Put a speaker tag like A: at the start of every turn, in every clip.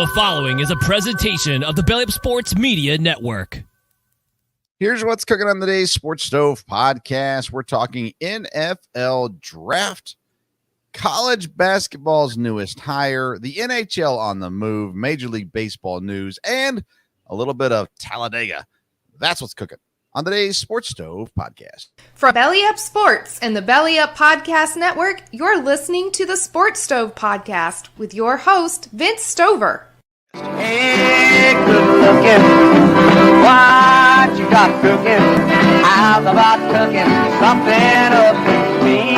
A: The following is a presentation of the Belly Up Sports Media Network.
B: Here's what's cooking on today's Sports Stove podcast. We're talking NFL draft, college basketball's newest hire, the NHL on the move, Major League Baseball news, and a little bit of Talladega. That's what's cooking on today's Sports Stove podcast.
C: From Belly Up Sports and the Belly Up Podcast Network, you're listening to the Sports Stove podcast with your host, Vince Stover.
D: Hey, good looking, what you got cooking? How's about cooking something up in me?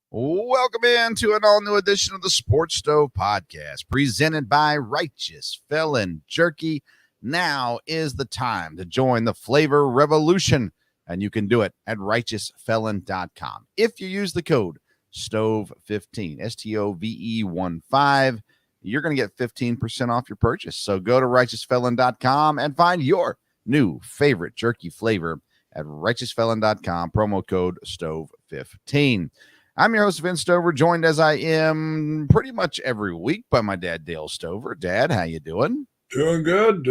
B: Welcome into an all-new edition of the Sports Stove podcast, presented by Righteous Felon Jerky. Now is the time to join the flavor revolution, and you can do it at righteousfelon.com. If you use the code STOVE15, STOVE15, you're going to get 15% off your purchase. So go to righteousfelon.com and find your new favorite jerky flavor at righteousfelon.com, promo code STOVE15. I'm your host, Vince Stover, joined as I am pretty much every week by my dad, Dale Stover. Dad, how you doing?
E: Doing good.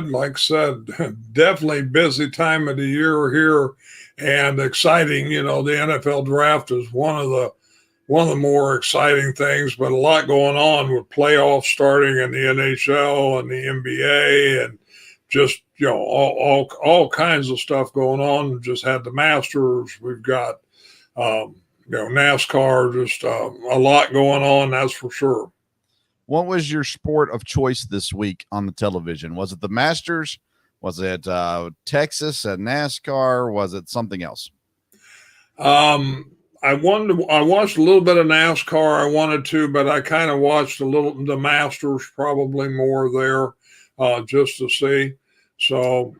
E: Like I said, definitely busy time of the year here and exciting. You know, the NFL draft is one of the more exciting things, but a lot going on with playoffs starting in the NHL and the NBA and just, you know, all kinds of stuff going on. Just had the Masters. We've got, NASCAR, just a lot going on, that's for sure.
B: What was your sport of choice this week on the television? Was it the Masters? Was it Texas and NASCAR? Was it something else?
E: I watched a little bit of NASCAR. I wanted to, but I kind of watched the Masters, probably more there, just to see. So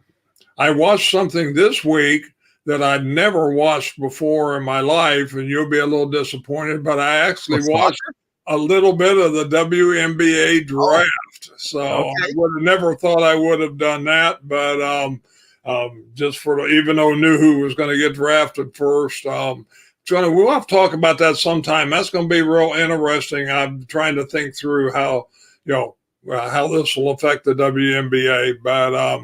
E: I watched something this week that I'd never watched before in my life, and you'll be a little disappointed, but I actually watched a little bit of the WNBA draft. So okay. I would have never thought I would have done that, but just even though I knew who was going to get drafted first, we'll have to talk about that sometime. That's going to be real interesting. I'm trying to think through how this will affect the WNBA, but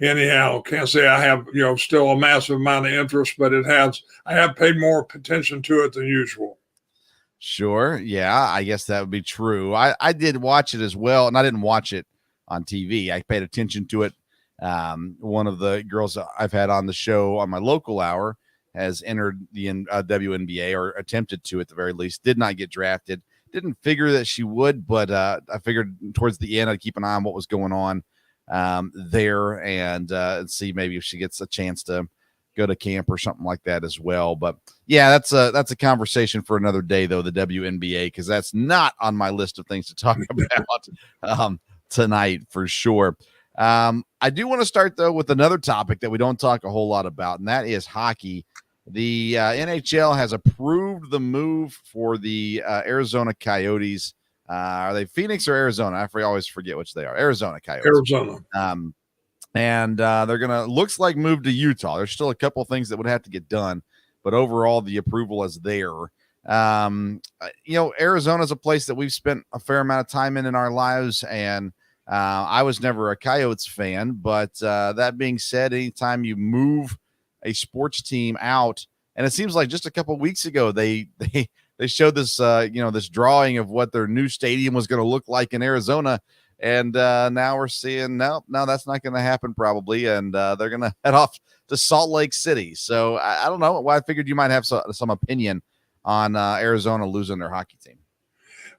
E: anyhow, can't say I have, still a massive amount of interest, but I have paid more attention to it than usual.
B: Sure. Yeah, I guess that would be true. I did watch it as well, and I didn't watch it on TV. I paid attention to it. One of the girls I've had on the show on my local hour has entered the WNBA, or attempted to at the very least, did not get drafted. Didn't figure that she would, but I figured towards the end I'd keep an eye on what was going on there and see maybe if she gets a chance to go to camp or something like that as well. But yeah, that's a conversation for another day, though, the WNBA, because that's not on my list of things to talk about tonight for sure. I do want to start, though, with another topic that we don't talk a whole lot about, and that is hockey. The NHL has approved the move for the Arizona Coyotes. Are they Phoenix or Arizona? I always forget which they are. Arizona Coyotes.
E: Arizona.
B: And they're going to, looks like, move to Utah. There's still a couple things that would have to get done, but overall the approval is there. Arizona is a place that we've spent a fair amount of time in our lives, and I was never a Coyotes fan, but that being said, anytime you move a sports team out, and it seems like just a couple weeks ago they showed this this drawing of what their new stadium was going to look like in Arizona. And now we're seeing, no, that's not going to happen probably. And they're going to head off to Salt Lake City. So I don't know. Well, I figured you might have some opinion on Arizona losing their hockey team.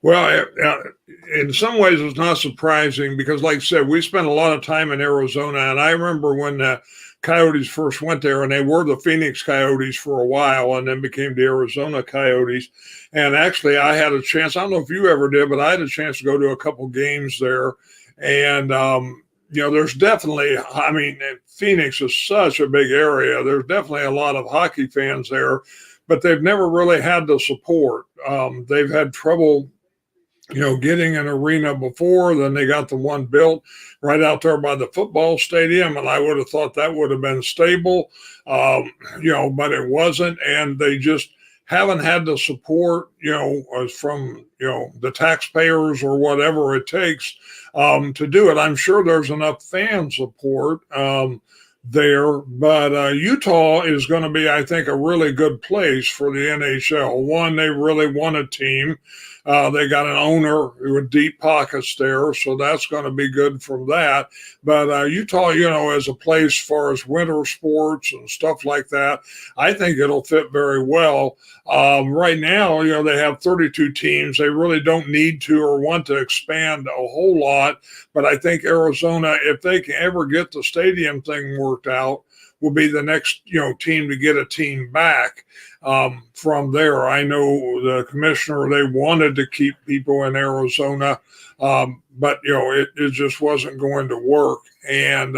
E: Well, in some ways it's not surprising because, like I said, we spent a lot of time in Arizona. And I remember when the Coyotes first went there, and they were the Phoenix Coyotes for a while and then became the Arizona Coyotes. And actually, I had a chance, I don't know if you ever did, but I had a chance to go to a couple games there. And, there's definitely, Phoenix is such a big area. There's definitely a lot of hockey fans there, but they've never really had the support. They've had trouble getting an arena before. Then they got the one built right out there by the football stadium, and I would have thought that would have been stable, but it wasn't. And they just haven't had the support, from, the taxpayers or whatever it takes to do it. I'm sure there's enough fan support there, but Utah is going to be, I think, a really good place for the NHL. One, they really want a team. They got an owner with deep pockets there, so that's going to be good from that. But Utah, as a place as far as winter sports and stuff like that, I think it'll fit very well. Right now, they have 32 teams. They really don't need to or want to expand a whole lot. But I think Arizona, if they can ever get the stadium thing worked out, will be the next, team to get a team back from there. I know the commissioner, they wanted to keep people in Arizona, but, it just wasn't going to work. And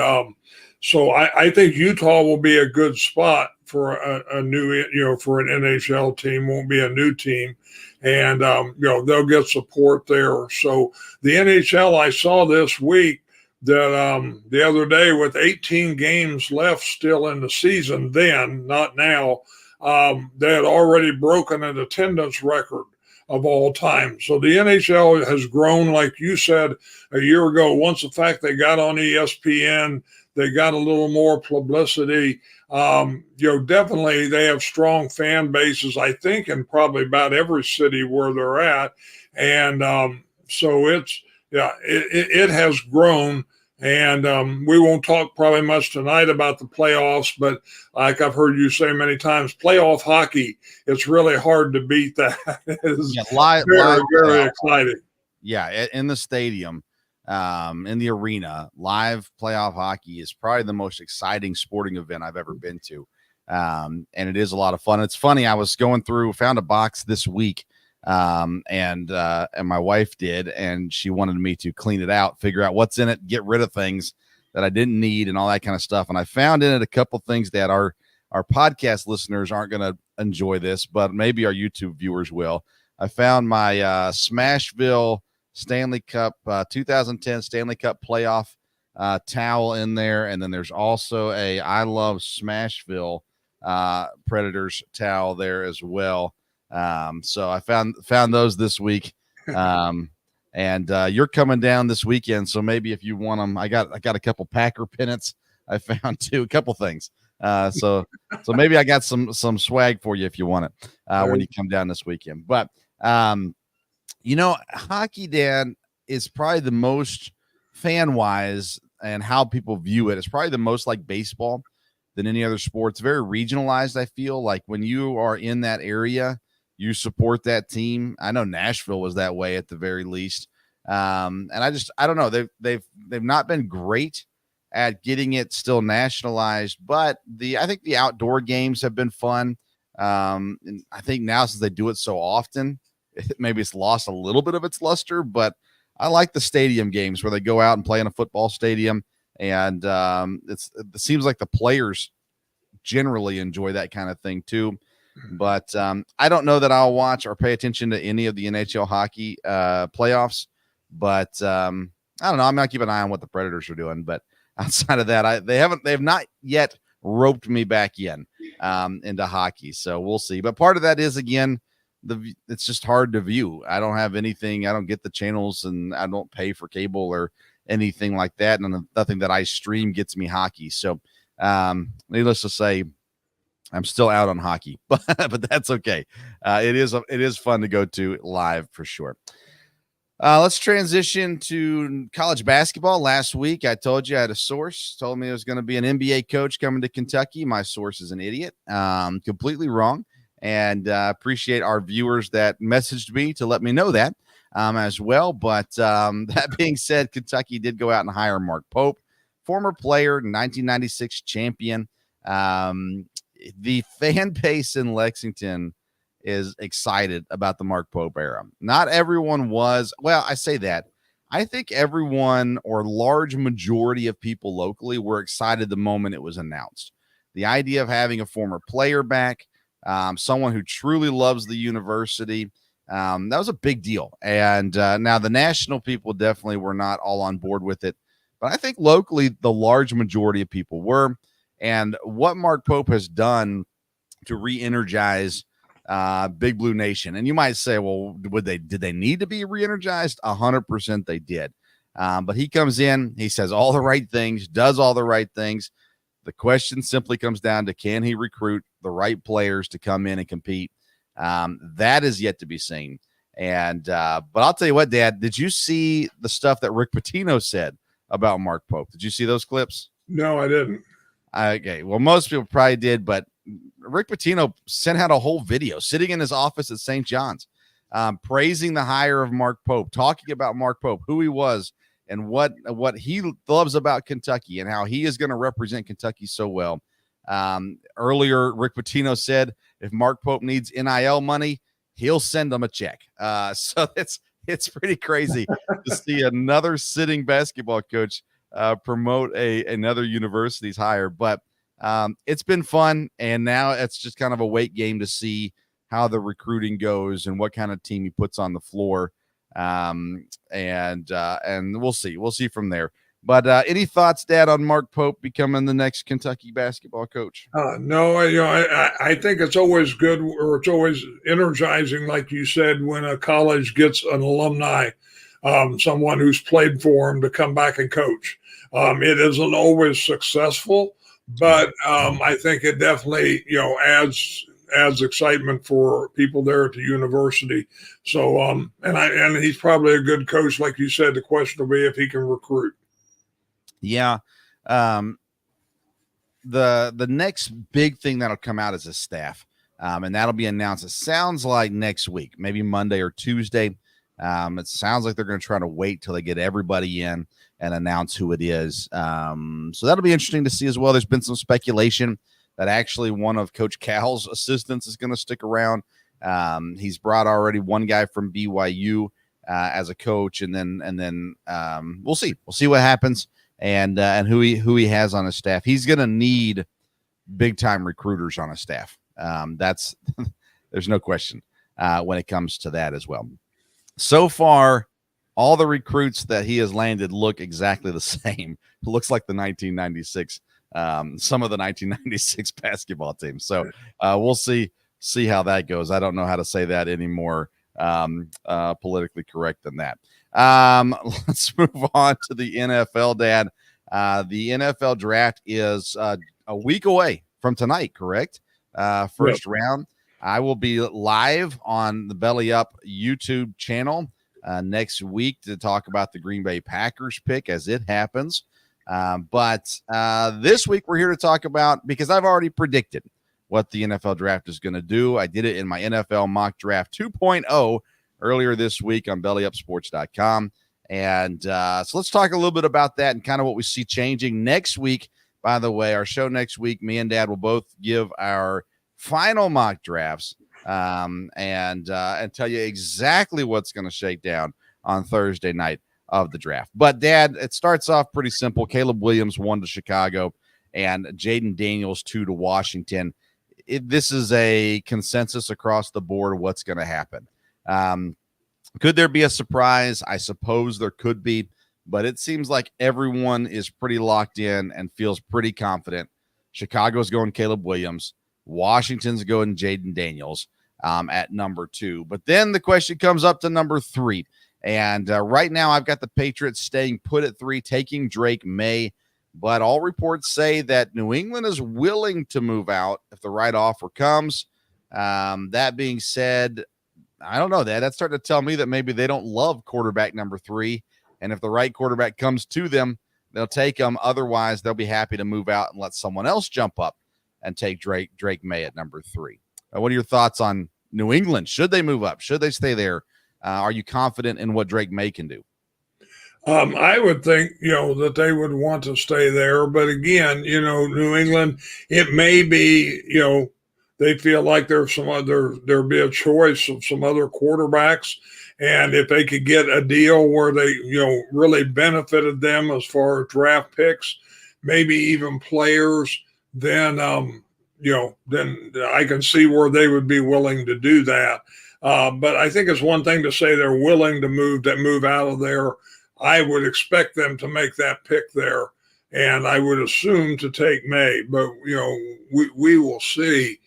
E: so I think Utah will be a good spot for a new, for an NHL team. Won't be a new team. And, they'll get support there. So the NHL, I saw this week that the other day, with 18 games left still in the season, then, not now, they had already broken an attendance record of all time. So the NHL has grown, like you said a year ago. Once the fact they got on ESPN, they got a little more publicity. Definitely they have strong fan bases, I think, in probably about every city where they're at. And so it has grown. And we won't talk probably much tonight about the playoffs, but like I've heard you say many times, playoff hockey, it's really hard to beat that. It's very exciting.
B: Yeah, in the stadium, in the arena, live playoff hockey is probably the most exciting sporting event I've ever been to. And it is a lot of fun. It's funny, I was going through, found a box this week, and my wife did, and she wanted me to clean it out, figure out what's in it, get rid of things that I didn't need and all that kind of stuff. And I found in it a couple things that our podcast listeners aren't going to enjoy this, but maybe our YouTube viewers will. I found my Smashville Stanley Cup 2010 Stanley Cup playoff towel in there, and then there's also a I Love Smashville Predators towel there as well. So I found those this week. And you're coming down this weekend, so maybe if you want them, I got a couple Packer pennants I found too, a couple things. So maybe I got some swag for you if you want it when you come down this weekend. But hockey, Dan, is probably the most fan wise and how people view it. It's probably the most like baseball than any other sport. It's very regionalized. I feel like when you are in that area, you support that team. I know Nashville was that way at the very least. And I don't know. They've not been great at getting it still nationalized, but I think the outdoor games have been fun. And I think now, since they do it so often, maybe it's lost a little bit of its luster, but I like the stadium games where they go out and play in a football stadium. And it seems like the players generally enjoy that kind of thing too. But I don't know that I'll watch or pay attention to any of the NHL hockey playoffs. But I don't know. I'm going to keep an eye on what the Predators are doing. But outside of that, they've not yet roped me back into hockey. So we'll see. But part of that is, again, it's just hard to view. I don't have anything. I don't get the channels, and I don't pay for cable or anything like that. And nothing that I stream gets me hockey. So needless to say, I'm still out on hockey, but that's okay. It is fun to go to live for sure. Let's transition to college basketball. Last week, I told you I had a source told me it was going to be an NBA coach coming to Kentucky. My source is an idiot, completely wrong. And appreciate our viewers that messaged me to let me know that as well. But that being said, Kentucky did go out and hire Mark Pope, former player, 1996 champion. The fan base in Lexington is excited about the Mark Pope era. Not everyone was. Well, I say that. I think everyone, or large majority of people locally, were excited the moment it was announced. The idea of having a former player back, someone who truly loves the university, that was a big deal. And now the national people definitely were not all on board with it. But I think locally, the large majority of people were. And what Mark Pope has done to re-energize Big Blue Nation. And you might say, well, did they need to be re-energized? 100% they did. But he comes in, he says all the right things, does all the right things. The question simply comes down to, can he recruit the right players to come in and compete? That is yet to be seen. And but I'll tell you what, Dad, did you see the stuff that Rick Pitino said about Mark Pope? Did you see those clips?
E: No, I didn't.
B: Okay, well, most people probably did, but Rick Pitino sent out a whole video sitting in his office at St. John's, praising the hire of Mark Pope, talking about Mark Pope, who he was, and what he loves about Kentucky and how he is going to represent Kentucky so well. Earlier, Rick Pitino said if Mark Pope needs NIL money, he'll send them a check. So it's pretty crazy to see another sitting basketball coach promote another university's hire. But it's been fun, and now it's just kind of a wait game to see how the recruiting goes and what kind of team he puts on the floor. And we'll see. We'll see from there. But any thoughts, Dad, on Mark Pope becoming the next Kentucky basketball coach?
E: No, I think it's always good, or it's always energizing, like you said, when a college gets an alumni, someone who's played for him, to come back and coach. It isn't always successful, but I think it definitely, adds excitement for people there at the university. So, and he's probably a good coach, like you said. The question will be if he can recruit.
B: Yeah. The next big thing that'll come out is a staff, and that'll be announced. It sounds like next week, maybe Monday or Tuesday. It sounds like they're going to try to wait till they get everybody in and announce who it is. So that'll be interesting to see as well. There's been some speculation that actually one of Coach Cal's assistants is going to stick around. He's brought already one guy from BYU as a coach, and then we'll see. We'll see what happens and who he has on his staff. He's going to need big time recruiters on his staff. That's there's no question when it comes to that as well. So far, all the recruits that he has landed look exactly the same. It looks like the 1996, some of the 1996 basketball teams. So we'll see how that goes. I don't know how to say that any more politically correct than that. Let's move on to the NFL, Dad. The NFL draft is a week away from tonight, correct? First round. I will be live on the Belly Up YouTube channel next week to talk about the Green Bay Packers pick as it happens. But this week we're here to talk about, because I've already predicted what the NFL draft is going to do. I did it in my NFL mock draft 2.0 earlier this week on bellyupsports.com. And so let's talk a little bit about that and kind of what we see changing next week. By the way, our show next week, me and Dad will both give our final mock drafts and tell you exactly what's going to shake down on Thursday night of the draft. But Dad, it starts off pretty simple. Caleb Williams 1 to Chicago and Jaden Daniels 2 to Washington. This is a consensus across the board of what's going to happen. Could there be a surprise? I suppose there could be, but it seems like everyone is pretty locked in and feels pretty confident. Chicago's going Caleb Williams. Washington's going Jaden Daniels at number 2. But then the question comes up to number 3. And right now I've got the Patriots staying put at 3, taking Drake May. But all reports say that New England is willing to move out if the right offer comes. That being said, I don't know. That's starting to tell me that maybe they don't love quarterback number 3. And if the right quarterback comes to them, they'll take him. Otherwise, they'll be happy to move out and let someone else jump up and take Drake May at number 3. What are your thoughts on New England? Should they move up? Should they stay there? Are you confident in what Drake May can do?
E: I would think, that they would want to stay there. But again, New England, it may be, they feel like there'll be a choice of some other quarterbacks. And if they could get a deal where they, really benefited them as far as draft picks, maybe even players, then I can see where they would be willing to do that. But I think it's one thing to say they're willing to move out of there. I would expect them to make that pick there, and I would assume to take May. But we will see.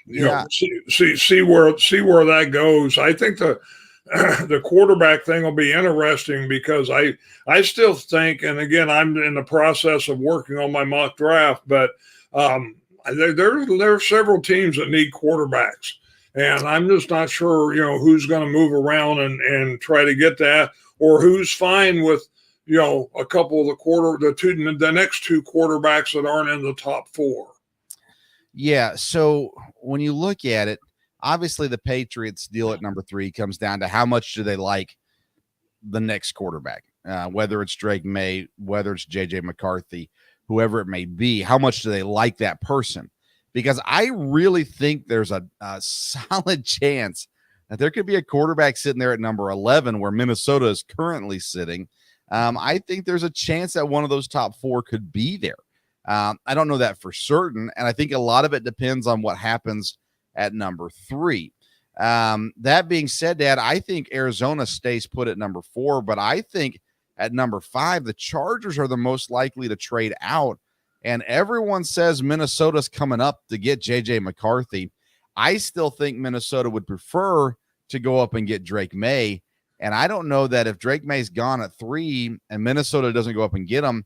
B: Yeah.
E: See where that goes. I think the quarterback thing will be interesting because I still think, and again, I'm in the process of working on my mock draft, but there are several teams that need quarterbacks, and I'm just not sure, who's going to move around and try to get that, or who's fine with, a couple of the next two quarterbacks that aren't in the top four.
B: Yeah. So when you look at it, obviously the Patriots deal at number 3 comes down to how much do they like the next quarterback, whether it's Drake May, whether it's JJ McCarthy, whoever it may be, how much do they like that person? Because I really think there's a solid chance that there could be a quarterback sitting there at number 11 where Minnesota is currently sitting. I think there's a chance that one of those top 4 could be there. I don't know that for certain, and I think a lot of it depends on what happens at number 3. That being said, Dad, I think Arizona stays put at number 4, but I think at number 5, the Chargers are the most likely to trade out, and everyone says Minnesota's coming up to get JJ McCarthy. I still think Minnesota would prefer to go up and get Drake May, and I don't know that if Drake May's gone at 3 and Minnesota doesn't go up and get him,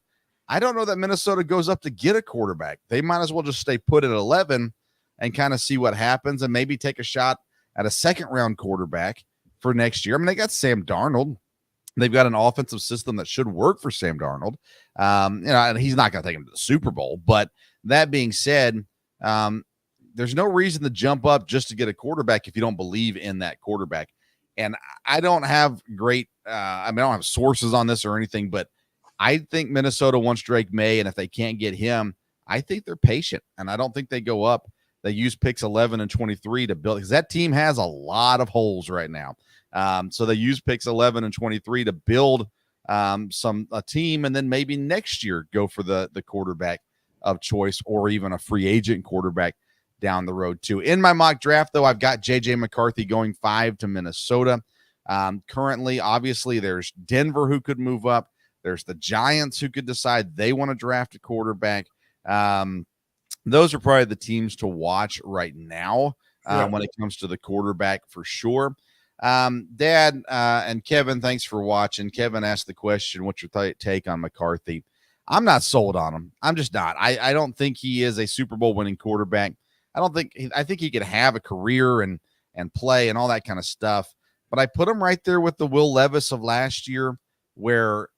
B: I don't know that Minnesota goes up to get a quarterback. They might as well just stay put at 11 and kind of see what happens and maybe take a shot at a second-round quarterback for next year. I mean, they got Sam Darnold. They've got an offensive system that should work for Sam Darnold. And he's not going to take him to the Super Bowl. But that being said, there's no reason to jump up just to get a quarterback if you don't believe in that quarterback. And I don't have I don't have sources on this or anything, but I think Minnesota wants Drake May, and if they can't get him, I think they're patient, and I don't think they go up. They use picks 11 and 23 to build, because that team has a lot of holes right now. So they use picks 11 and 23 to build a team, and then maybe next year go for the quarterback of choice or even a free agent quarterback down the road too. In my mock draft, though, I've got JJ McCarthy going 5 to Minnesota. Currently, obviously, there's Denver who could move up. There's the Giants who could decide they want to draft a quarterback. Those are probably the teams to watch right now when it comes to the quarterback for sure. Dad and Kevin, thanks for watching. Kevin asked the question, what's your take on McCarthy? I'm not sold on him. I'm just not. I don't think he is a Super Bowl winning quarterback. I think he could have a career and play and all that kind of stuff. But I put him right there with the Will Levis of last year, where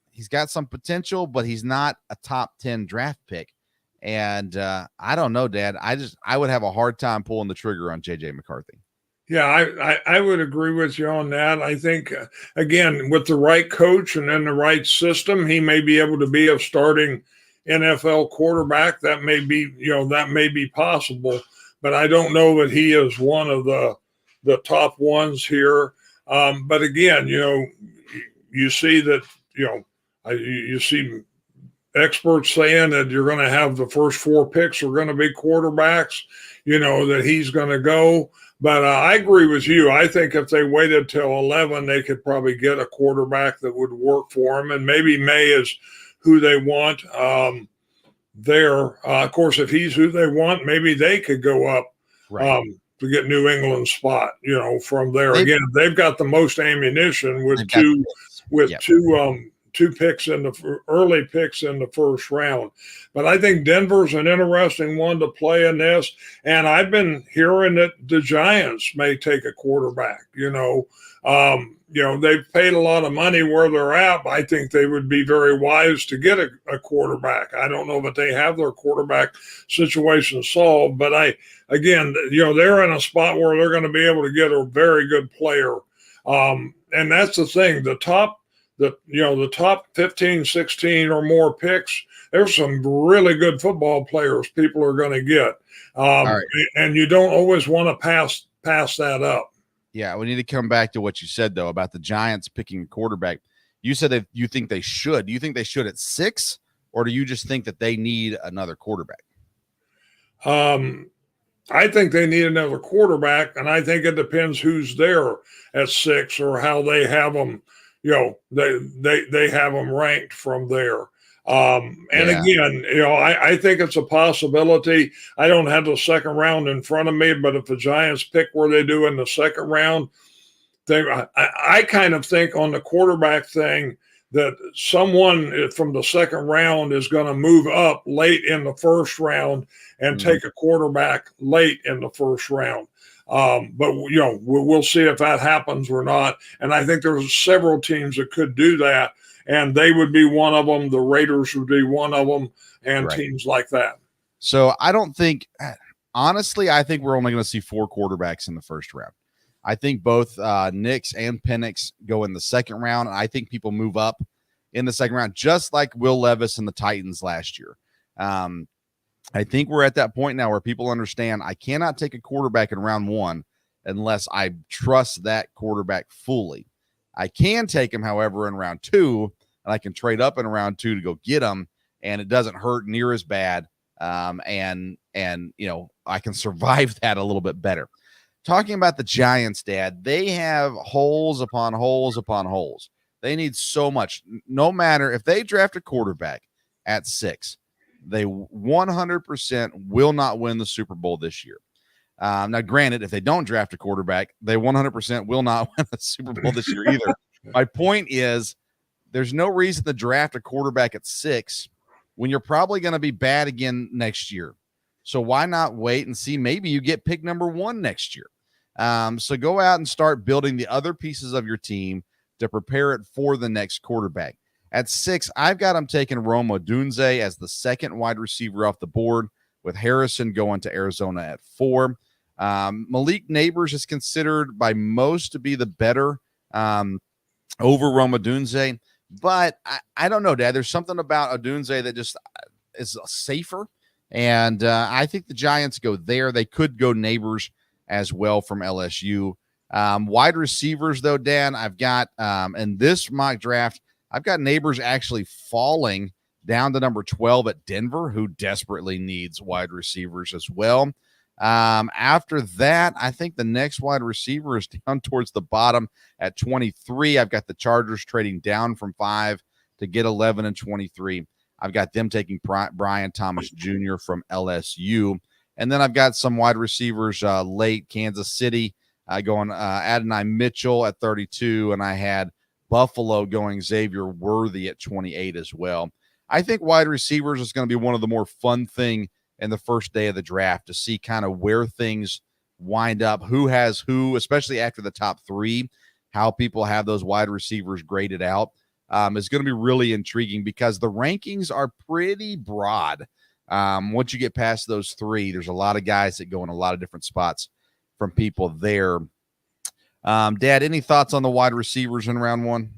B: he's got some potential, but he's not a top 10 draft pick. And I don't know, Dad. I would have a hard time pulling the trigger on JJ McCarthy.
E: Yeah, I would agree with you on that. I think, again, with the right coach and in the right system, he may be able to be a starting NFL quarterback. That may be possible, but I don't know that he is one of the top ones here. But again, you see that, you see experts saying that you're going to have the first 4 picks are going to be quarterbacks, that he's going to go. But I agree with you. I think if they waited till 11, they could probably get a quarterback that would work for them. And maybe May is who they want there. Of course, if he's who they want, maybe they could go up to get New England's spot, from there. Again, they've got the most ammunition with two picks in the early picks in the first round. But I think Denver's an interesting one to play in this. And I've been hearing that the Giants may take a quarterback. They've paid a lot of money where they're at. I think they would be very wise to get a quarterback. I don't know that they have their quarterback situation solved, but they're in a spot where they're going to be able to get a very good player. And that's the thing. The top 15, 16 or more picks, there's some really good football players people are going to get. And you don't always want to pass that up.
B: Yeah, we need to come back to what you said, though, about the Giants picking a quarterback. You said that you think they should. Do you think they should at 6, or do you just think that they need another quarterback?
E: I think they need another quarterback, and I think it depends who's there at 6 or how they have them. They have them ranked from there. And
B: Yeah.
E: again, I think it's a possibility. I don't have the second round in front of me, but if the Giants pick where they do in the second round, I kind of think on the quarterback thing that someone from the second round is going to move up late in the first round and take a quarterback late in the first round. But we'll see if that happens or not. And I think there's several teams that could do that, and they would be one of them. The Raiders would be one of them, and teams like that.
B: So I don't think, honestly, I think we're only going to see 4 quarterbacks in the first round. I think both Nix and Penix go in the second round. And I think people move up in the second round, just like Will Levis and the Titans last year. I think we're at that point now where people understand I cannot take a quarterback in round 1 unless I trust that quarterback fully. I can take him, however, in round 2, and I can trade up in round 2 to go get him, and it doesn't hurt near as bad. And I can survive that a little bit better. Talking about the Giants, Dad, they have holes upon holes upon holes. They need so much. No matter if they draft a quarterback at 6, they 100% will not win the Super Bowl this year. Now, granted, if they don't draft a quarterback, they 100% will not win the Super Bowl this year either. My point is, there's no reason to draft a quarterback at 6 when you're probably going to be bad again next year. So why not wait and see? Maybe you get pick number 1 next year. So go out and start building the other pieces of your team to prepare it for the next quarterback. At 6, I've got him taking Rome Odunze as the second wide receiver off the board, with Harrison going to Arizona at 4. Malik Neighbors is considered by most to be the better over Rome Odunze, but I don't know, Dad. There's something about Odunze that just is safer, and I think the Giants go there. They could go Neighbors as well from LSU. Wide receivers, though, Dan, I've got in this mock draft, I've got Neighbors actually falling down to number 12 at Denver, who desperately needs wide receivers as well. After that, I think the next wide receiver is down towards the bottom at 23. I've got the Chargers trading down from 5 to get 11 and 23. I've got them taking Brian Thomas Jr. from LSU. And then I've got some wide receivers late. Kansas City going Adonai Mitchell at 32, and I had Buffalo going Xavier Worthy at 28 as well. I think wide receivers is going to be one of the more fun thing in the first day of the draft to see kind of where things wind up, who has who, especially after the top 3, how people have those wide receivers graded out is going to be really intriguing because the rankings are pretty broad. Once you get past those 3, there's a lot of guys that go in a lot of different spots from people there. Dad, any thoughts on the wide receivers in round 1?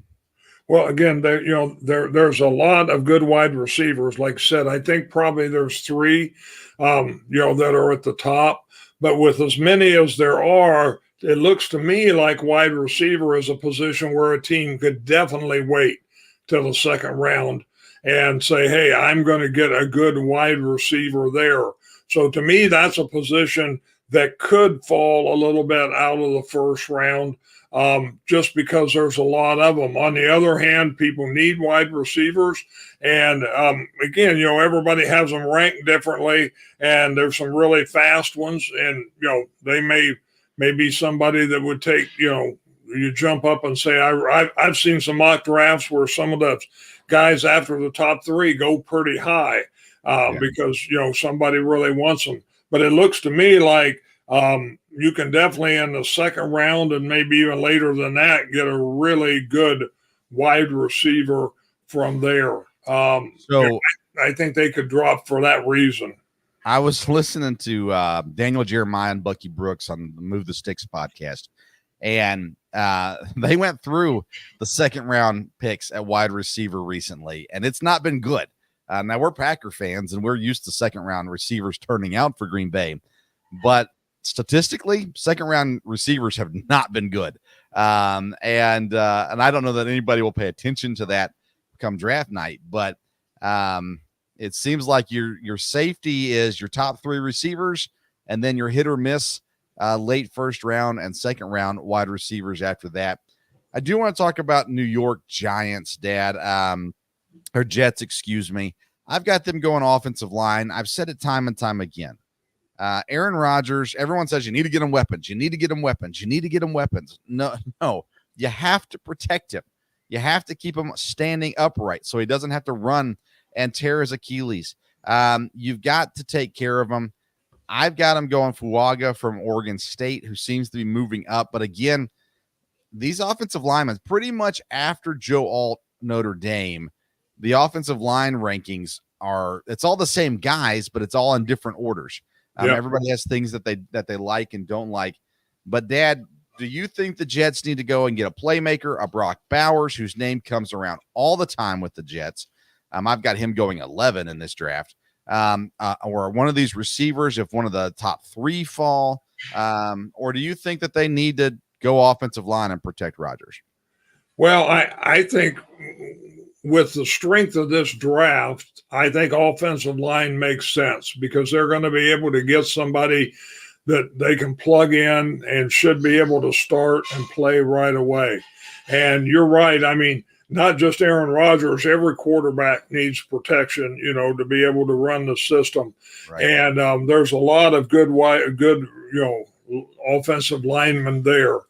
E: Well, again, there's a lot of good wide receivers. Like I said, I think probably there's 3, that are at the top. But with as many as there are, it looks to me like wide receiver is a position where a team could definitely wait till the second round and say, hey, I'm going to get a good wide receiver there. So to me, that's a position that could fall a little bit out of the first round just because there's a lot of them. On the other hand, people need wide receivers. And again, everybody has them ranked differently, and there's some really fast ones. And, they may be somebody that would take, you jump up and say, I've seen some mock drafts where some of the guys after the top 3 go pretty high because, somebody really wants them. But it looks to me like you can definitely in the second round and maybe even later than that get a really good wide receiver from there. So I think they could drop for that reason.
B: I was listening to Daniel Jeremiah and Bucky Brooks on the Move the Sticks podcast, and they went through the second round picks at wide receiver recently, and it's not been good. Now we're Packer fans and we're used to second round receivers turning out for Green Bay, but statistically, second round receivers have not been good. And I don't know that anybody will pay attention to that come draft night, but it seems like your safety is your top 3 receivers, and then your hit or miss late first round and second round wide receivers after that. I do want to talk about New York Giants, Dad. or Jets, excuse me. I've got them going offensive line. I've said it time and time again. Aaron Rodgers, everyone says you need to get him weapons. You need to get him weapons. You need to get him weapons. No, you have to protect him. You have to keep him standing upright so he doesn't have to run and tear his Achilles. You've got to take care of him. I've got him going Fuaga from Oregon State, who seems to be moving up. But again, these offensive linemen, pretty much after Joe Alt, Notre Dame, the offensive line rankings it's all the same guys, but it's all in different orders. Everybody has things that they like and don't like. But Dad, do you think the Jets need to go and get a playmaker, a Brock Bowers, whose name comes around all the time with the Jets? I've got him going 11 in this draft. Or one of these receivers, if one of the top 3 fall, or do you think that they need to go offensive line and protect Rodgers?
E: Well, I think with the strength of this draft, I think offensive line makes sense because they're going to be able to get somebody that they can plug in and should be able to start and play right away. And you're right. I mean, not just Aaron Rodgers, every quarterback needs protection, to be able to run the system. Right. And there's a lot of good, offensive linemen there.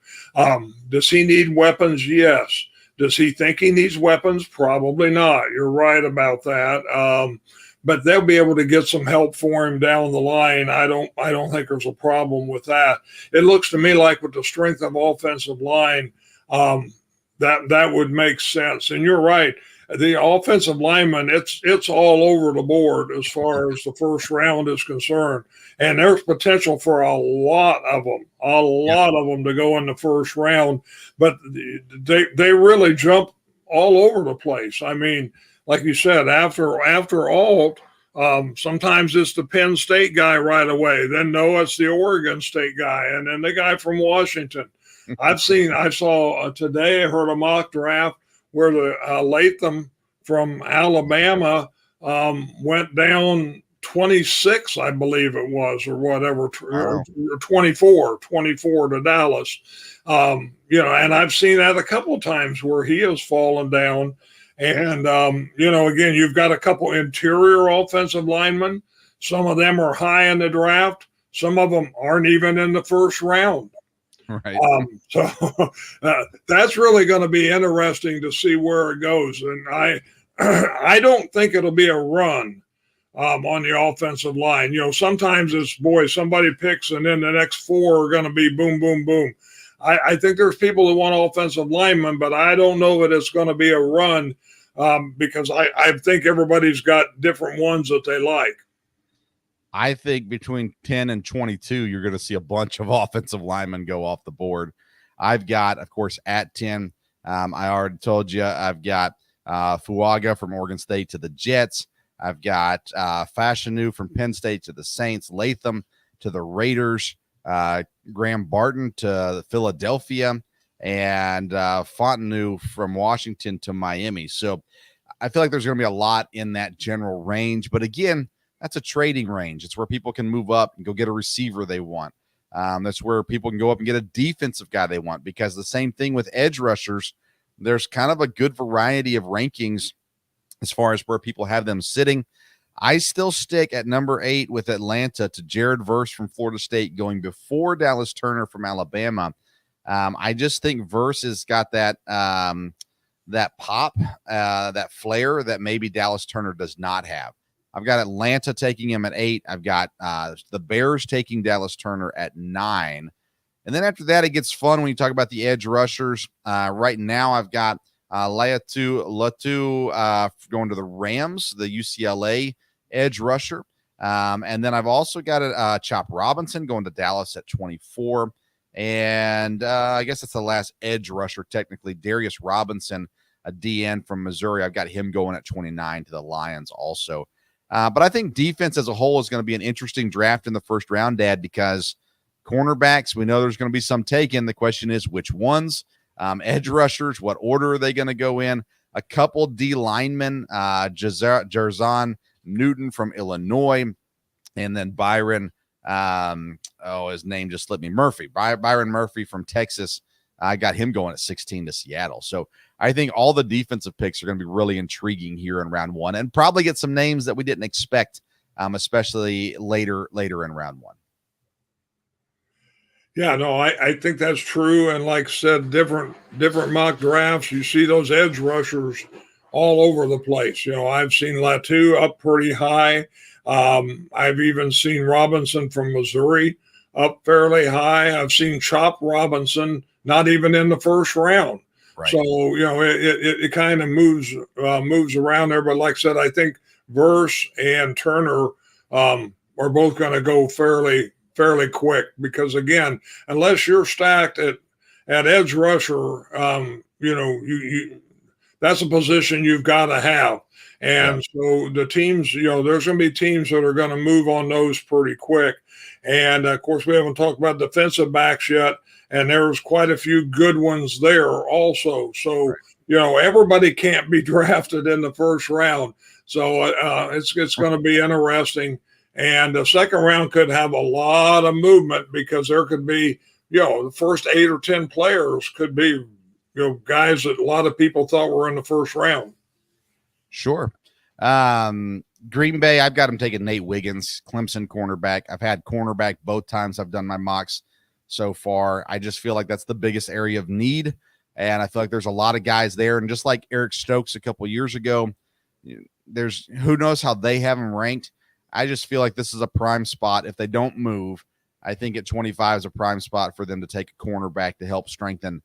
E: Does he need weapons? Yes. Does he think he needs weapons? Probably not. You're right about that. But they'll be able to get some help for him down the line. I don't think there's a problem with that. It looks to me like with the strength of offensive line, that would make sense. And you're right. The offensive lineman, it's all over the board as far as the first round is concerned. And there's potential for a lot of them to go in the first round. But they really jump all over the place. I mean, like you said, after Alt, sometimes it's the Penn State guy right away. Then it's the Oregon State guy, and then the guy from Washington. I saw today, I heard a mock draft where the Latham from Alabama went down 26, I believe it was, or whatever, or 24 to Dallas. And I've seen that a couple of times where he has fallen down. And, again, you've got a couple interior offensive linemen. Some of them are high in the draft. Some of them aren't even in the first round.
B: Right.
E: So that's really going to be interesting to see where it goes. And I don't think it'll be a run on the offensive line. Sometimes it's, somebody picks and then the next 4 are going to be boom, boom, boom. I think there's people who want offensive linemen, but I don't know that it's going to be a run because I think everybody's got different ones that they like.
B: I think between 10 and 22, you're going to see a bunch of offensive linemen go off the board. I've got, of course, at 10, I already told you, I've got Fuaga from Oregon State to the Jets. I've got Fashanu from Penn State to the Saints, Latham to the Raiders, Graham Barton to Philadelphia, and Fontenot from Washington to Miami. So I feel like there's going to be a lot in that general range. But again, that's a trading range. It's where people can move up and go get a receiver they want. That's where people can go up and get a defensive guy they want, because the same thing with edge rushers, there's kind of a good variety of rankings as far as where people have them sitting. I still stick at number 8 with Atlanta to Jared Verse from Florida State, going before Dallas Turner from Alabama. I just think Verse has got that that pop, that flair that maybe Dallas Turner does not have. I've got Atlanta taking him at 8. I've got the Bears taking Dallas Turner at 9. And then after that, it gets fun when you talk about the edge rushers. Right now, I've got Latu going to the Rams, the UCLA edge rusher. And then I've also got Chop Robinson going to Dallas at 24. And I guess that's the last edge rusher, technically. Darius Robinson, a DN from Missouri. I've got him going at 29 to the Lions also. But I think defense as a whole is going to be an interesting draft in the first round, Dad, because cornerbacks, we know there's going to be some taken. The question is which ones. Edge rushers, what order are they going to go in? A couple D linemen, Jerzon Newton from Illinois, and then Byron, his name just slipped me, Murphy. Byron Murphy from Texas, I got him going at 16 to Seattle. So I think all the defensive picks are going to be really intriguing here in round one, and probably get some names that we didn't expect, especially later in round one.
E: Yeah, no, I think that's true. And like I said, different mock drafts, you see those edge rushers all over the place. I've seen Latu up pretty high. I've even seen Robinson from Missouri up fairly high. I've seen Chop Robinson not even in the first round.
B: Right.
E: So, it kind of moves around there. But like I said, I think Verse and Turner are both going to go fairly quick, because again, unless you're stacked at edge rusher, you that's a position you've got to have. And so the teams, there's going to be teams that are going to move on those pretty quick. And of course, we haven't talked about defensive backs yet, and there's quite a few good ones there also. So, everybody can't be drafted in the first round. So it's going to be interesting. And the second round could have a lot of movement, because there could be, the first 8 or 10 players could be, guys that a lot of people thought were in the first round.
B: Sure. Green Bay, I've got him taking Nate Wiggins, Clemson cornerback. I've had cornerback both times I've done my mocks so far. I just feel like that's the biggest area of need, and I feel like there's a lot of guys there. And just like Eric Stokes a couple years ago, there's who knows how they have him ranked. I just feel like this is a prime spot. If they don't move, I think at 25 is a prime spot for them to take a cornerback to help strengthen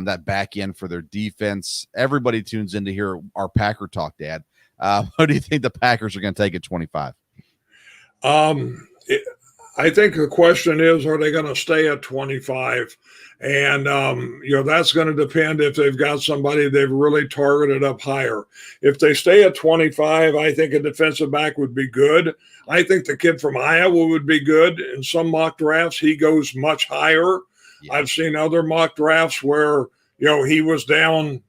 B: that back end for their defense. Everybody tunes in to hear our Packer talk, Dad. What do you think the Packers are going to take at 25?
E: I think the question is, are they going to stay at 25? And, that's going to depend if they've got somebody they've really targeted up higher. If they stay at 25, I think a defensive back would be good. I think the kid from Iowa would be good. In some mock drafts, he goes much higher. Yeah. I've seen other mock drafts where, he was down,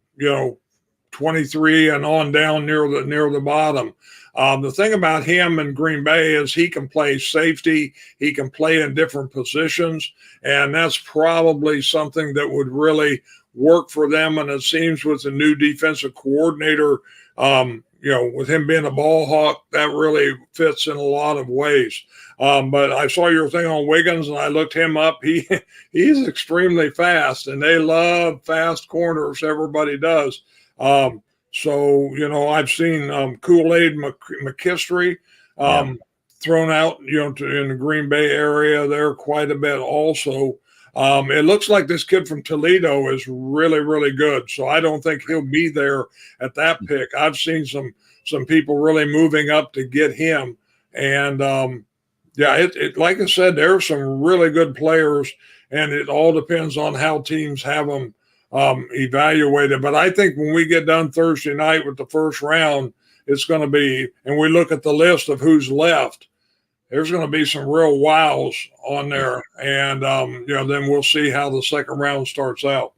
E: 23 and on down near the bottom. The thing about him in Green Bay is he can play safety. He can play in different positions, and that's probably something that would really work for them. And it seems with the new defensive coordinator, with him being a ball hawk, that really fits in a lot of ways. But I saw your thing on Wiggins, and I looked him up. He's extremely fast, and they love fast corners. Everybody does. So, I've seen Kool-Aid McKinstry thrown out, in the Green Bay area there quite a bit also. It looks like this kid from Toledo is really, really good. So I don't think he'll be there at that pick. I've seen some people really moving up to get him. And, like I said, there are some really good players, and it all depends on how teams have them evaluated. But I think when we get done Thursday night with the first round, it's going to be, and we look at the list of who's left, there's going to be some real wows on there. And, then we'll see how the second round starts out.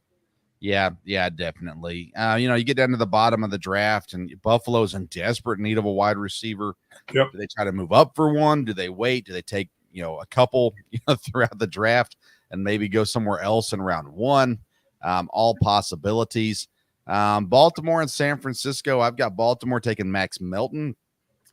B: Yeah, definitely. You get down to the bottom of the draft, and Buffalo's in desperate need of a wide receiver.
E: Yep.
B: Do they try to move up for one? Do they wait? Do they take, a couple throughout the draft and maybe go somewhere else in round one? All possibilities. Baltimore and San Francisco. I've got Baltimore taking Max Melton,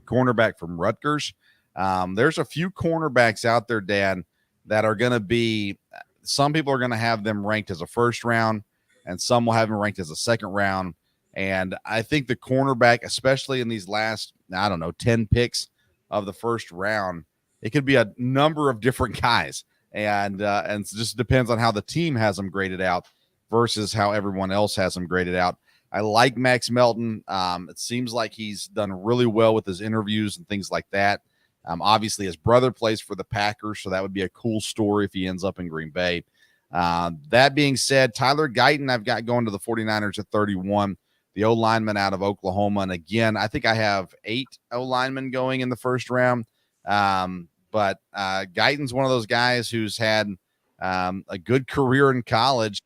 B: cornerback from Rutgers. There's a few cornerbacks out there, Dan, that are going to be, some people are going to have them ranked as a first round, and some will have them ranked as a second round. And I think the cornerback, especially in these last, 10 picks of the first round, it could be a number of different guys. And it just depends on how the team has them graded out versus how everyone else has him graded out. I like Max Melton. It seems like he's done really well with his interviews and things like that. Obviously, his brother plays for the Packers, so that would be a cool story if he ends up in Green Bay. That being said, Tyler Guyton, I've got going to the 49ers at 31, the O-lineman out of Oklahoma. And again, I think I have 8 O-linemen going in the first round. But Guyton's one of those guys who's had a good career in college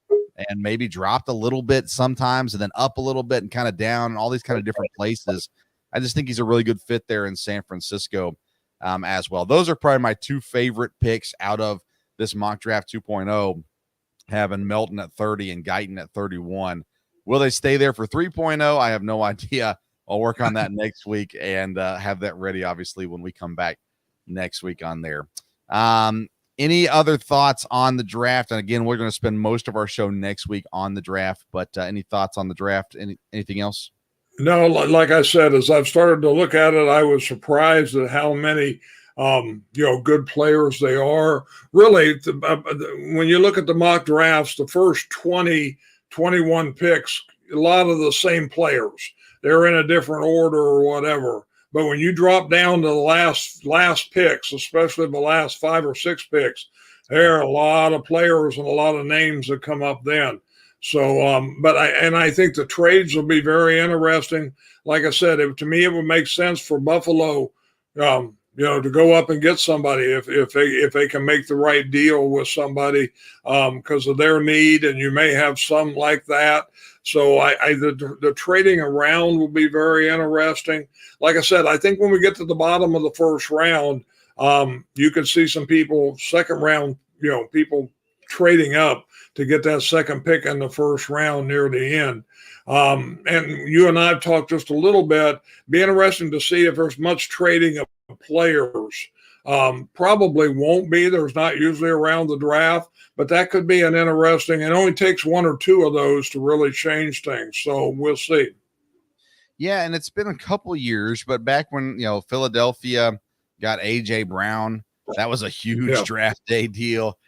B: and maybe dropped a little bit sometimes and then up a little bit and kind of down and all these kind of different places. I just think he's a really good fit there in San Francisco as well. Those are probably my 2 favorite picks out of this mock draft 2.0. having Melton at 30 and Guyton at 31. Will they stay there for 3.0? I have no idea. I'll work on that next week and have that ready, obviously, when we come back next week on there. Any other thoughts on the draft? And again, we're going to spend most of our show next week on the draft, but any thoughts on the draft? Anything else?
E: No, like I said, as I've started to look at it, I was surprised at how many good players they are. Really, when you look at the mock drafts, the first 20, 21 picks, a lot of the same players. They're in a different order or whatever. But when you drop down to the last picks, especially the last 5 or 6 picks, there are a lot of players and a lot of names that come up then. So, I think the trades will be very interesting. Like I said, to me, it would make sense for Buffalo, to go up and get somebody if they can make the right deal with somebody because of their need, and you may have some like that. So the trading around will be very interesting. Like I said, I think when we get to the bottom of the first round, you could see some people, second round, people trading up to get that second pick in the first round near the end. And you and I have talked just a little bit. Be interesting to see if there's much trading of players. Probably won't be. There's not usually around the draft, but that could be an interesting. It only takes 1 or 2 of those to really change things. So we'll see.
B: Yeah, and it's been a couple years, but back when Philadelphia got A.J. Brown, that was a huge draft day deal.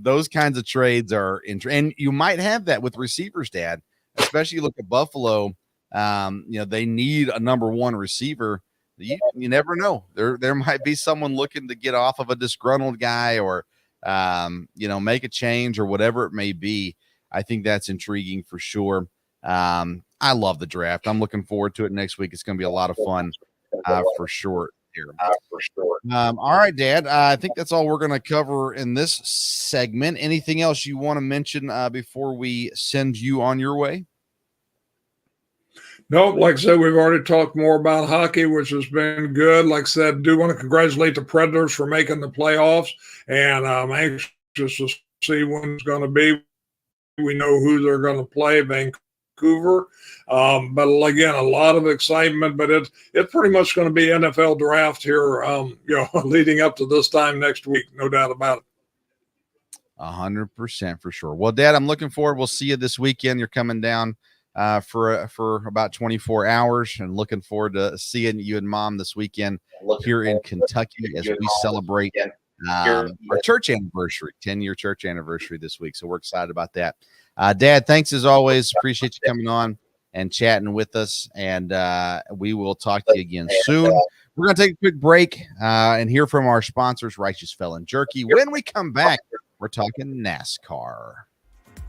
B: Those kinds of trades are interesting, and you might have that with receivers, Dad. Especially you look at Buffalo. They need a number 1 receiver. You never know. There might be someone looking to get off of a disgruntled guy or make a change or whatever it may be. I think that's intriguing for sure. I love the draft. I'm looking forward to it next week. It's going to be a lot of fun for sure. Here. All right, Dad. I think that's all we're going to cover in this segment. Anything else you want to mention before we send you on your way?
E: No, like I said, we've already talked more about hockey, which has been good. Like I said, do want to congratulate the Predators for making the playoffs, and I'm anxious to see when it's going to be. We know who they're going to play, Vancouver. But again, a lot of excitement, but it's pretty much going to be NFL draft here, leading up to this time next week. No doubt about it.
B: 100% for sure. Well, Dad, I'm looking forward. We'll see you this weekend. You're coming down for about 24 hours, and looking forward to seeing you and Mom this weekend here in Kentucky as we celebrate our church anniversary, 10-year church anniversary this week. So we're excited about that. Dad, thanks as always. Appreciate you coming on and chatting with us, and we will talk to you again soon. We're going to take a quick break and hear from our sponsors, Righteous Felon Jerky. When we come back, we're talking NASCAR.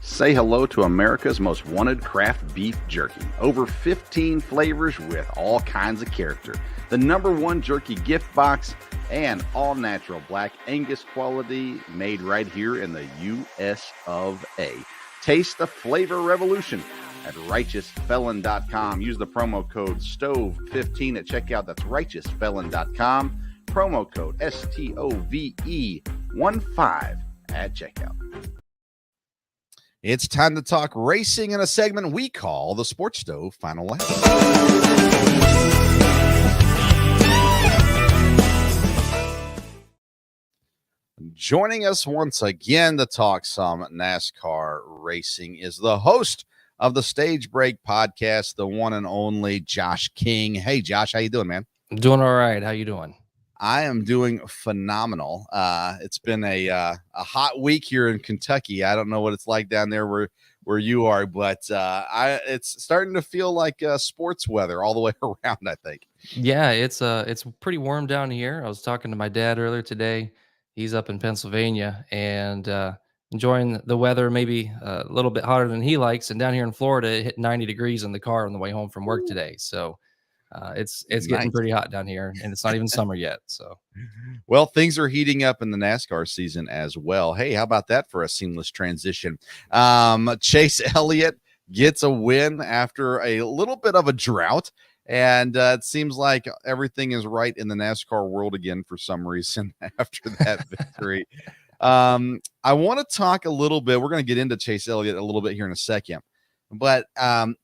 F: Say hello to America's most wanted craft beef jerky. Over 15 flavors with all kinds of character. The #1 jerky gift box and all natural black Angus quality made right here in the US of A. Taste the flavor revolution at righteousfelon.com. Use the promo code STOVE15 at checkout. That's righteousfelon.com. Promo code STOVE15 at checkout.
B: It's time to talk racing in a segment we call the Sports Stove Final Lap. Joining us once again to talk some NASCAR racing is the host of the Stage Break podcast, the one and only Josh King. Hey, Josh, how you doing, man?
G: I'm doing all right. How you doing?
B: I am doing phenomenal. It's been a hot week here in Kentucky. I don't know what it's like down there where you are, but it's starting to feel like sports weather all the way around, I think.
G: Yeah, it's pretty warm down here. I was talking to my dad earlier today. He's up in Pennsylvania and enjoying the weather, maybe a little bit hotter than he likes. And down here in Florida, it hit 90 degrees in the car on the way home from work today. So it's getting pretty hot down here, and it's not even summer yet. So,
B: well, things are heating up in the NASCAR season as well. Hey, how about that for a seamless transition? Chase Elliott gets a win after a little bit of a drought, and it seems like everything is right in the NASCAR world again for some reason after that victory. I want to talk a little bit. We're going to get into Chase Elliott a little bit here in a second. But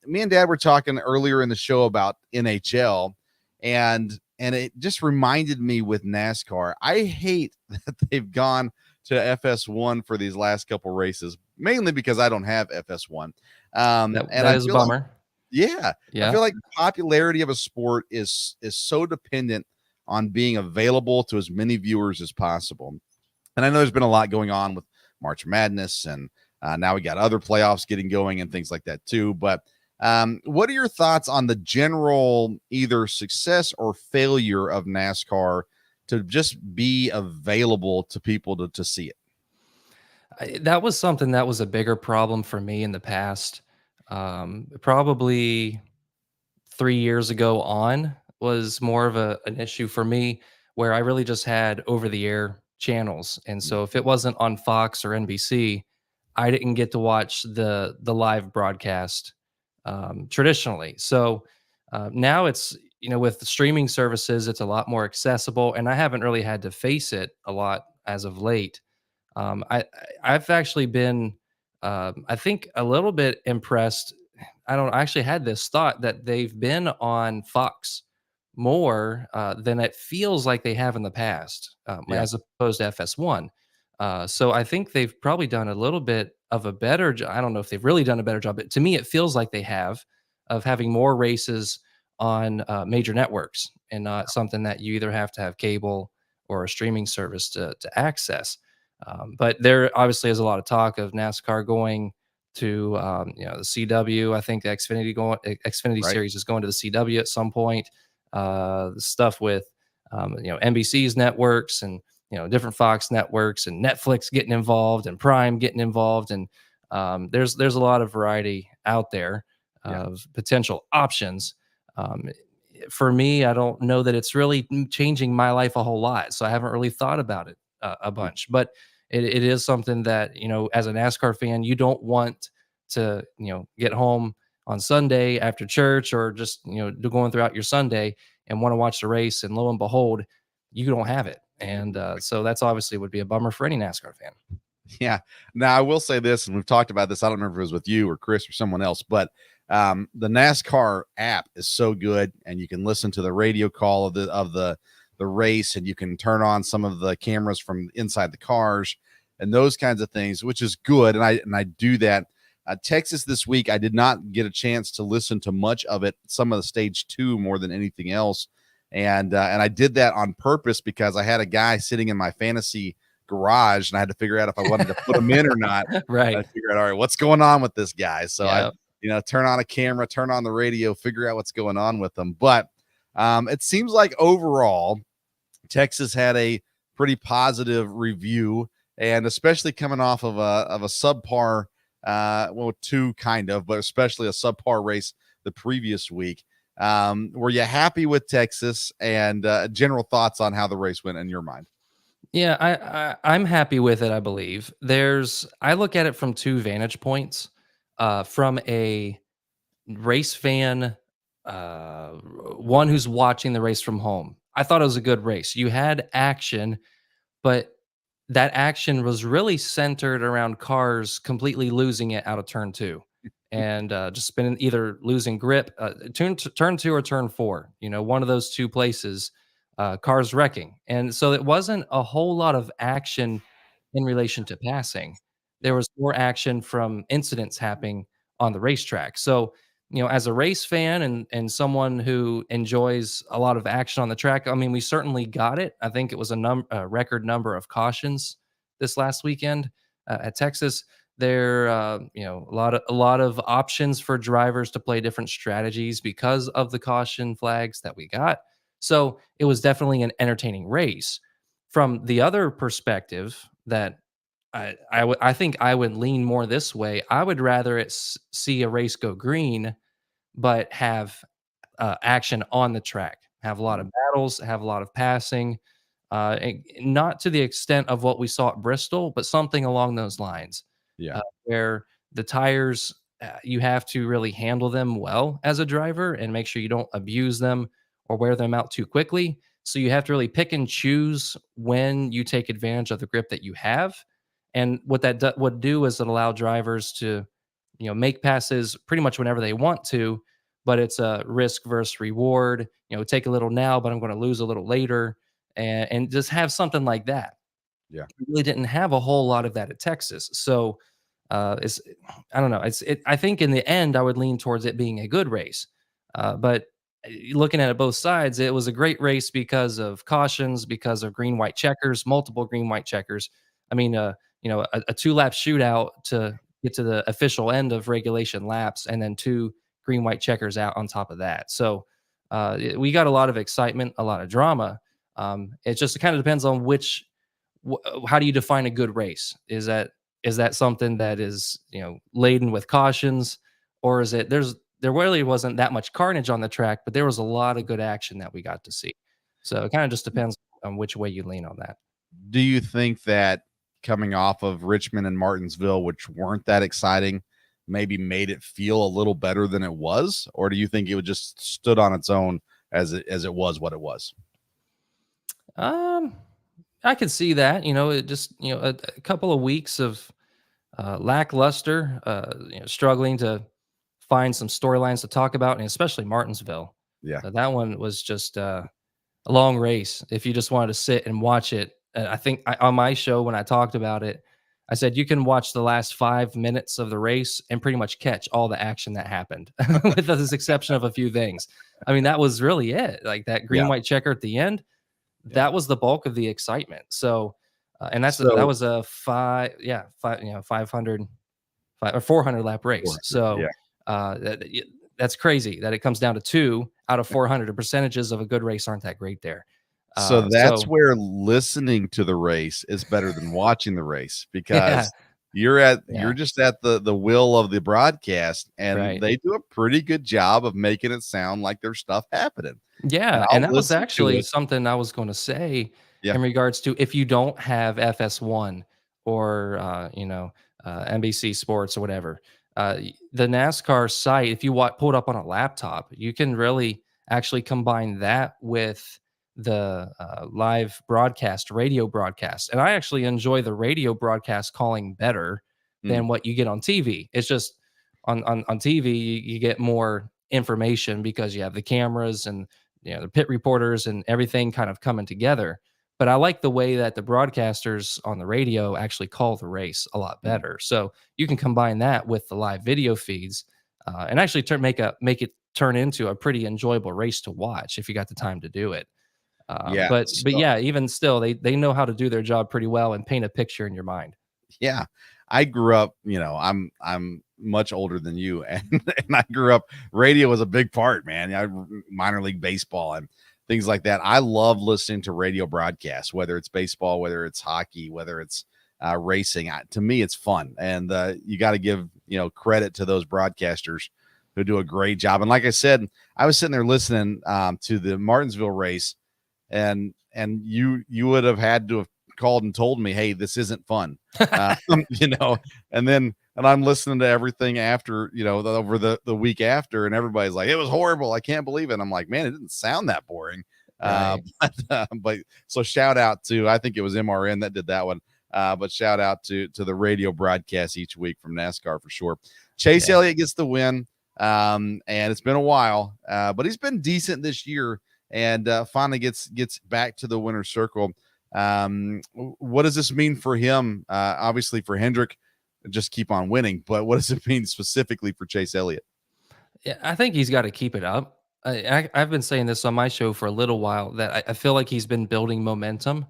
B: me and Dad were talking earlier in the show about NHL, and it just reminded me with NASCAR. I hate that they've gone to FS1 for these last couple races, mainly because I don't have FS1.
G: That
B: And I
G: is a
B: feel like,
G: bummer.
B: yeah, I
G: Yeah.
B: feel like the popularity of a sport is so dependent on being available to as many viewers as possible. And I know there's been a lot going on with March Madness, and now we got other playoffs getting going and things like that too. But what are your thoughts on the general either success or failure of NASCAR to just be available to people to see it?
G: That was something that was a bigger problem for me in the past. Probably 3 years ago on was more of an issue for me where I really just had over the air channels. And so if it wasn't on Fox or NBC, I didn't get to watch the live broadcast traditionally. So now it's, with the streaming services, it's a lot more accessible, and I haven't really had to face it a lot as of late. I've actually been, I think, a little bit impressed. I actually had this thought that they've been on Fox more than it feels like they have in the past,
B: Yeah.
G: as opposed to FS1. So I think they've probably done a little bit of a better job. I don't know if they've really done a better job, but to me, it feels like they have, of having more races on major networks and not something that you either have to have cable or a streaming service to access. But there obviously is a lot of talk of NASCAR going to the CW. I think the Xfinity
B: Right.
G: series is going to the CW at some point. The stuff with NBC's networks and different Fox networks and Netflix getting involved and Prime getting involved, and there's a lot of variety out there
B: Yeah.
G: of potential options. Um, for me, I don't know that it's really changing my life a whole lot, so I haven't really thought about it a bunch. But it is something that, as a NASCAR fan, you don't want to get home on Sunday after church, or just going throughout your Sunday and want to watch the race, and lo and behold, you don't have it. And so that's obviously would be a bummer for any NASCAR fan.
B: Yeah. Now I will say this, and we've talked about this. I don't remember if it was with you or Chris or someone else, but the NASCAR app is so good, and you can listen to the radio call of the race, and you can turn on some of the cameras from inside the cars and those kinds of things, which is good. And I do that. Texas this week, I did not get a chance to listen to much of it, some of the stage 2 more than anything else. And I did that on purpose because I had a guy sitting in my fantasy garage, and I had to figure out if I wanted to put him in or not.
G: Right.
B: I figured out, all right, what's going on with this guy? So
G: Yeah.
B: I turn on a camera, turn on the radio, figure out what's going on with them. But it seems like overall Texas had a pretty positive review, and especially coming off of a subpar, two kind of, but especially a subpar race the previous week. Were you happy with Texas, and general thoughts on how the race went in your mind?
G: Yeah, I'm happy with it. I believe I look at it from two vantage points. From a race fan, one who's watching the race from home, I thought it was a good race. You had action, but that action was really centered around cars completely losing it out of turn two, and just spinning, either losing grip, turn two or turn four. One of those two places, cars wrecking, and so it wasn't a whole lot of action in relation to passing. There was more action from incidents happening on the racetrack. So, as a race fan and someone who enjoys a lot of action on the track, I mean, we certainly got it. I think it was a record number of cautions this last weekend at Texas. There, a lot of options for drivers to play different strategies because of the caution flags that we got. So it was definitely an entertaining race. From the other perspective, that I think I would lean more this way. I would rather see a race go green, but have action on the track, have a lot of battles, have a lot of passing, and not to the extent of what we saw at Bristol, but something along those lines,
B: Yeah.
G: where the tires, you have to really handle them well as a driver and make sure you don't abuse them or wear them out too quickly. So you have to really pick and choose when you take advantage of the grip that you have. And what that would do is it allow drivers to, make passes pretty much whenever they want to, but it's a risk versus reward. Take a little now, but I'm going to lose a little later, and just have something like that.
B: Yeah.
G: We really didn't have a whole lot of that at Texas. So it's I don't know. I think in the end I would lean towards it being a good race. But looking at it both sides, it was a great race because of cautions, because of green white checkers, multiple green white checkers. I mean, a 2-lap shootout to get to the official end of regulation laps, and then 2 green white checkers out on top of that. So we got a lot of excitement, a lot of drama. It just kind of depends on how do you define a good race? Is that something that is, laden with cautions, or is it there really wasn't that much carnage on the track, but there was a lot of good action that we got to see. So it kind of just depends on which way you lean on that.
B: Do you think that coming off of Richmond and Martinsville, which weren't that exciting, maybe made it feel a little better than it was? Or do you think it would just stood on its own as it was what it was?
G: I could see that, it just, a couple of weeks of lackluster, struggling to find some storylines to talk about, and especially Martinsville.
B: Yeah.
G: That one was just a long race. If you just wanted to sit and watch it, I think on my show when I talked about it, I said you can watch the last 5 minutes of the race and pretty much catch all the action that happened, with the exception of a few things. I mean, that was really it. Like that green white checker at the end, that was the bulk of the excitement. So, and that was a 500 or 400 lap race. So, that's crazy that it comes down to 2 out of 400. The percentages of a good race aren't that great there.
B: So that's where listening to the race is better than watching the race, because you're just at the will of the broadcast, and they do a pretty good job of making it sound like there's stuff happening.
G: Yeah, and that was actually something I was going to say in regards to if you don't have FS1 or NBC Sports or whatever, the NASCAR site, if you pull it up on a laptop, you can really actually combine that with the live broadcast, radio broadcast. And I actually enjoy the radio broadcast calling better than what you get on TV. It's just on TV, you get more information because you have the cameras and the pit reporters and everything kind of coming together. But I like the way that the broadcasters on the radio actually call the race a lot better. So you can combine that with the live video feeds and actually make it turn into a pretty enjoyable race to watch if you got the time to do it. But yeah, even still, they know how to do their job pretty well and paint a picture in your mind.
B: Yeah, I grew up. I'm much older than you, and I grew up. Radio was a big part, man. Minor league baseball and things like that. I love listening to radio broadcasts, whether it's baseball, whether it's hockey, whether it's racing. To me, it's fun, and you got to give credit to those broadcasters who do a great job. And like I said, I was sitting there listening to the Martinsville race. And you would have had to have called and told me, hey, this isn't fun, and I'm listening to everything after, over the week after, and everybody's like, it was horrible, I can't believe it. And I'm like, man, it didn't sound that boring. Right. But so shout out to, I think it was MRN that did that one. But shout out to the radio broadcast each week from NASCAR for sure. Chase Elliott gets the win. And it's been a while, but he's been decent this year. And finally gets back to the winner's circle. What does this mean for him? Obviously for Hendrick, just keep on winning. But what does it mean specifically for Chase Elliott?
G: Yeah, I think he's got to keep it up. I've been saying this on my show for a little while, that I feel like he's been building momentum.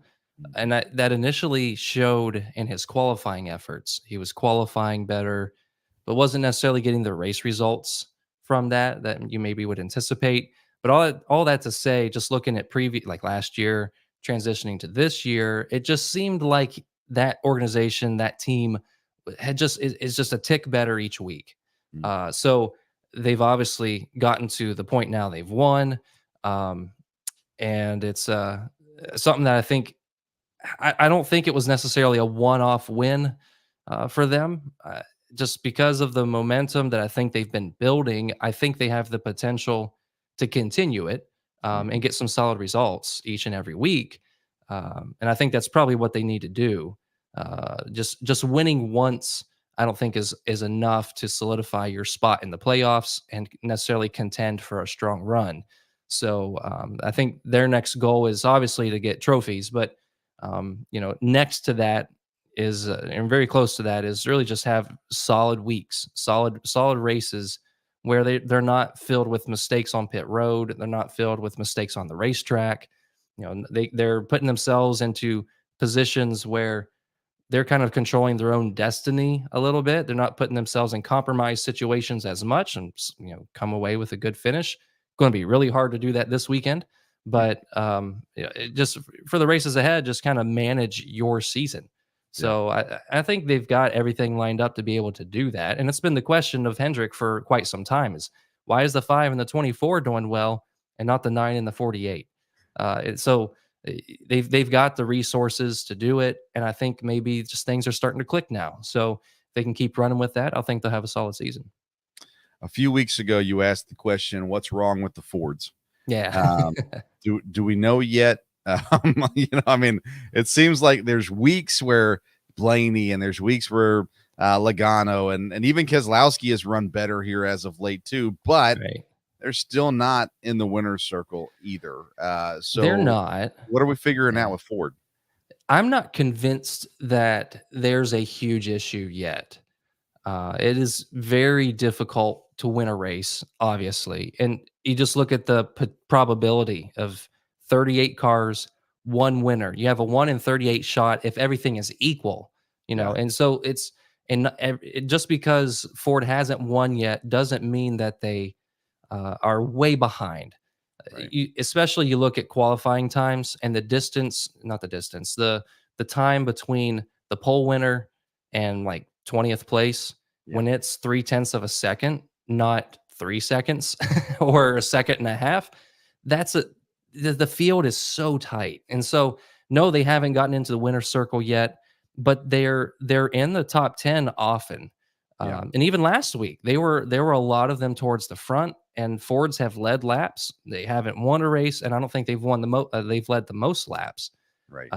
G: And that initially showed in his qualifying efforts. He was qualifying better, but wasn't necessarily getting the race results from that you maybe would anticipate. But all that to say, just looking at like last year, transitioning to this year, it just seemed like that organization, that team is just a tick better each week. So they've obviously gotten to the point now they've won. And it's something that I think, I don't think it was necessarily a one-off win for them. Just because of the momentum that I think they've been building, I think they have the potential to continue it. and get some solid results each and every week. And I think that's probably what they need to do. Just winning once, I don't think is enough to solidify your spot in the playoffs and necessarily contend for a strong run. So I think their next goal is obviously to get trophies, but next to that is and very close to that is really just have solid weeks, solid races where they're not filled with mistakes on pit road, they're not filled with mistakes on the racetrack. They're putting themselves into positions where they're kind of controlling their own destiny a little bit. They're not putting themselves in compromised situations as much and come away with a good finish. Going to be really hard to do that this weekend, but just for the races ahead, just kind of manage your season. So I think they've got everything lined up to be able to do that. And it's been the question of Hendrick for quite some time is why is the 5 and the 24 doing well and not the 9 and the 48? So they've got the resources to do it, and I think maybe just things are starting to click now. So if they can keep running with that, I think they'll have a solid season.
B: A few weeks ago, you asked the question, "What's wrong with the Fords?"
G: Yeah.
B: Do we know yet? I mean, it seems like there's weeks where Blaney and there's weeks where Logano and even Keselowski has run better here as of late too, but
G: Right.
B: they're still not in the winner's circle either. So
G: They're not.
B: What are we figuring out with Ford?
G: I'm not convinced that there's a huge issue yet. It is very difficult to win a race, obviously. And you just look at the probability of 38 cars, one winner. You have a 1 in 38 shot if everything is equal, And so just because Ford hasn't won yet doesn't mean that they are way behind.
B: Right.
G: Especially you look at qualifying times and the time between the pole winner and like 20th place when it's 0.3 of a second, not 3 seconds or a second and a half. The field is so tight. And so no, they haven't gotten into the winner's circle yet, but they're in the top 10 often. And even last week, there were a lot of them towards the front, and Fords have led laps. They haven't won a race, and I don't think they've won they've led the most laps.
B: Right.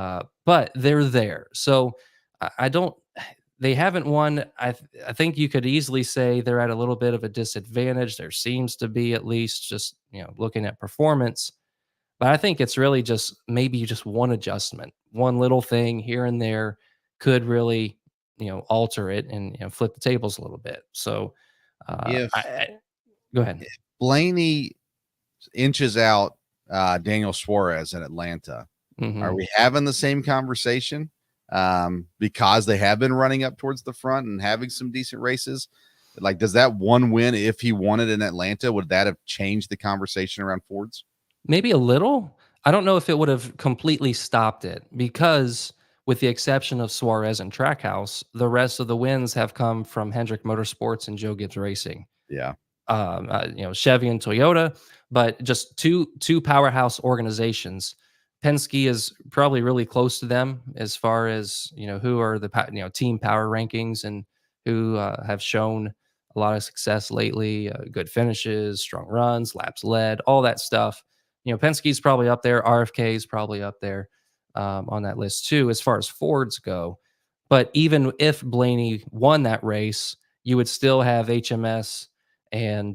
G: But they're there. So I don't. They haven't won. I think you could easily say they're at a little bit of a disadvantage. There seems to be, at least just looking at performance. But I think it's really just maybe just one adjustment, one little thing here and there could really alter it and flip the tables a little bit. So
B: If
G: go ahead.
B: Blaney inches out Daniel Suarez in Atlanta,
G: Mhm.
B: are we having the same conversation? Because they have been running up towards the front and having some decent races. Like, does that one win, if he won it in Atlanta, would that have changed the conversation around Fords?
G: Maybe a little. I don't know if it would have completely stopped it because, with the exception of Suarez and Trackhouse, the rest of the wins have come from Hendrick Motorsports and Joe Gibbs Racing.
B: Yeah.
G: Chevy and Toyota, but just two powerhouse organizations. Penske is probably really close to them as far as who are the team power rankings and who have shown a lot of success lately, good finishes, strong runs, laps led, all that stuff. Penske's probably up there. RFK is probably up there on that list too, as far as Fords go. But even if Blaney won that race, you would still have HMS and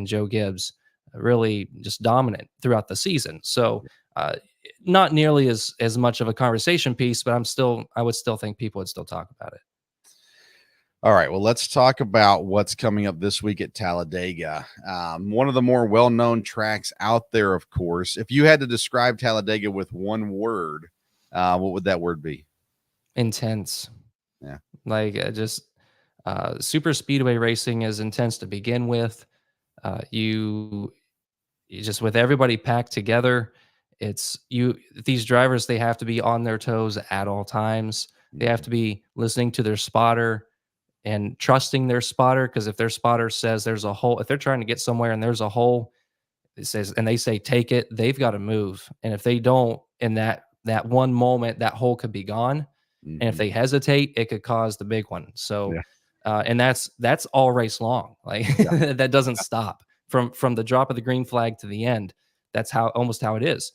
G: Joe Gibbs really just dominant throughout the season. So not nearly as much of a conversation piece, but I would still think people would still talk about it.
B: All right, well, let's talk about what's coming up this week at Talladega. One of the more well-known tracks out there, of course. If you had to describe Talladega with one word, what would that word be?
G: Intense.
B: Yeah.
G: Like super speedway racing is intense to begin with. You just, with everybody packed together, these drivers, they have to be on their toes at all times. They have to be listening to their spotter and trusting their spotter, because if their spotter says there's a hole, if they're trying to get somewhere and there's a hole, they say take it, they've got to move. And if they don't, in that one moment, that hole could be gone.
B: Mm-hmm.
G: And if they hesitate, it could cause the big one. So and that's all race long. Like that doesn't stop from the drop of the green flag to the end. that's almost how it is.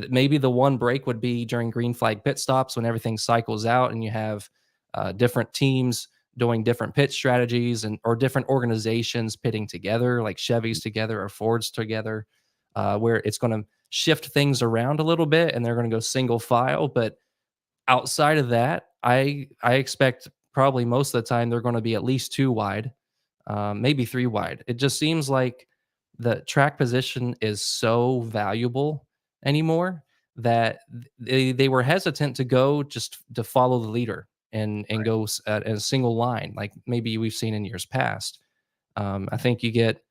G: Maybe the one break would be during green flag pit stops when everything cycles out and you have different teams doing different pit strategies or different organizations pitting together, like Chevys together or Fords together, where it's going to shift things around a little bit and they're going to go single file. But outside of that, I expect probably most of the time they're going to be at least 2 wide, maybe 3 wide. It just seems like the track position is so valuable anymore that they were hesitant to go just to follow the leader and go at a single line like maybe we've seen in years past. I think you get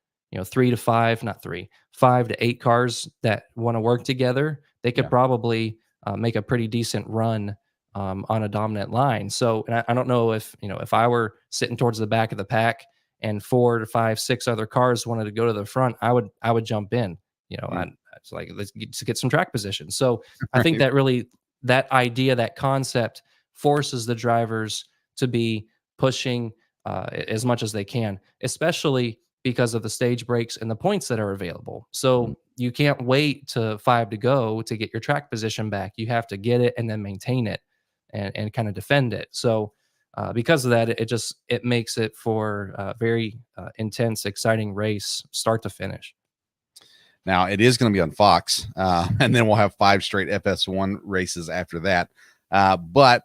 G: 3 to 5, not 3, 5 to 8 cars that want to work together. They could probably make a pretty decent run on a dominant line. So and I don't know if I were sitting towards the back of the pack and 4 to 5, 6 other cars wanted to go to the front, I would jump in. It's like let's get some track position. So I think that idea, that concept forces the drivers to be pushing as much as they can, especially because of the stage breaks and the points that are available. So you can't wait to 5 to go to get your track position back. You have to get it and then maintain it and kind of defend it. So because of that, it makes it for a very intense, exciting race, start to finish.
B: Now it is going to be on Fox, and then we'll have 5 straight FS1 races after that. But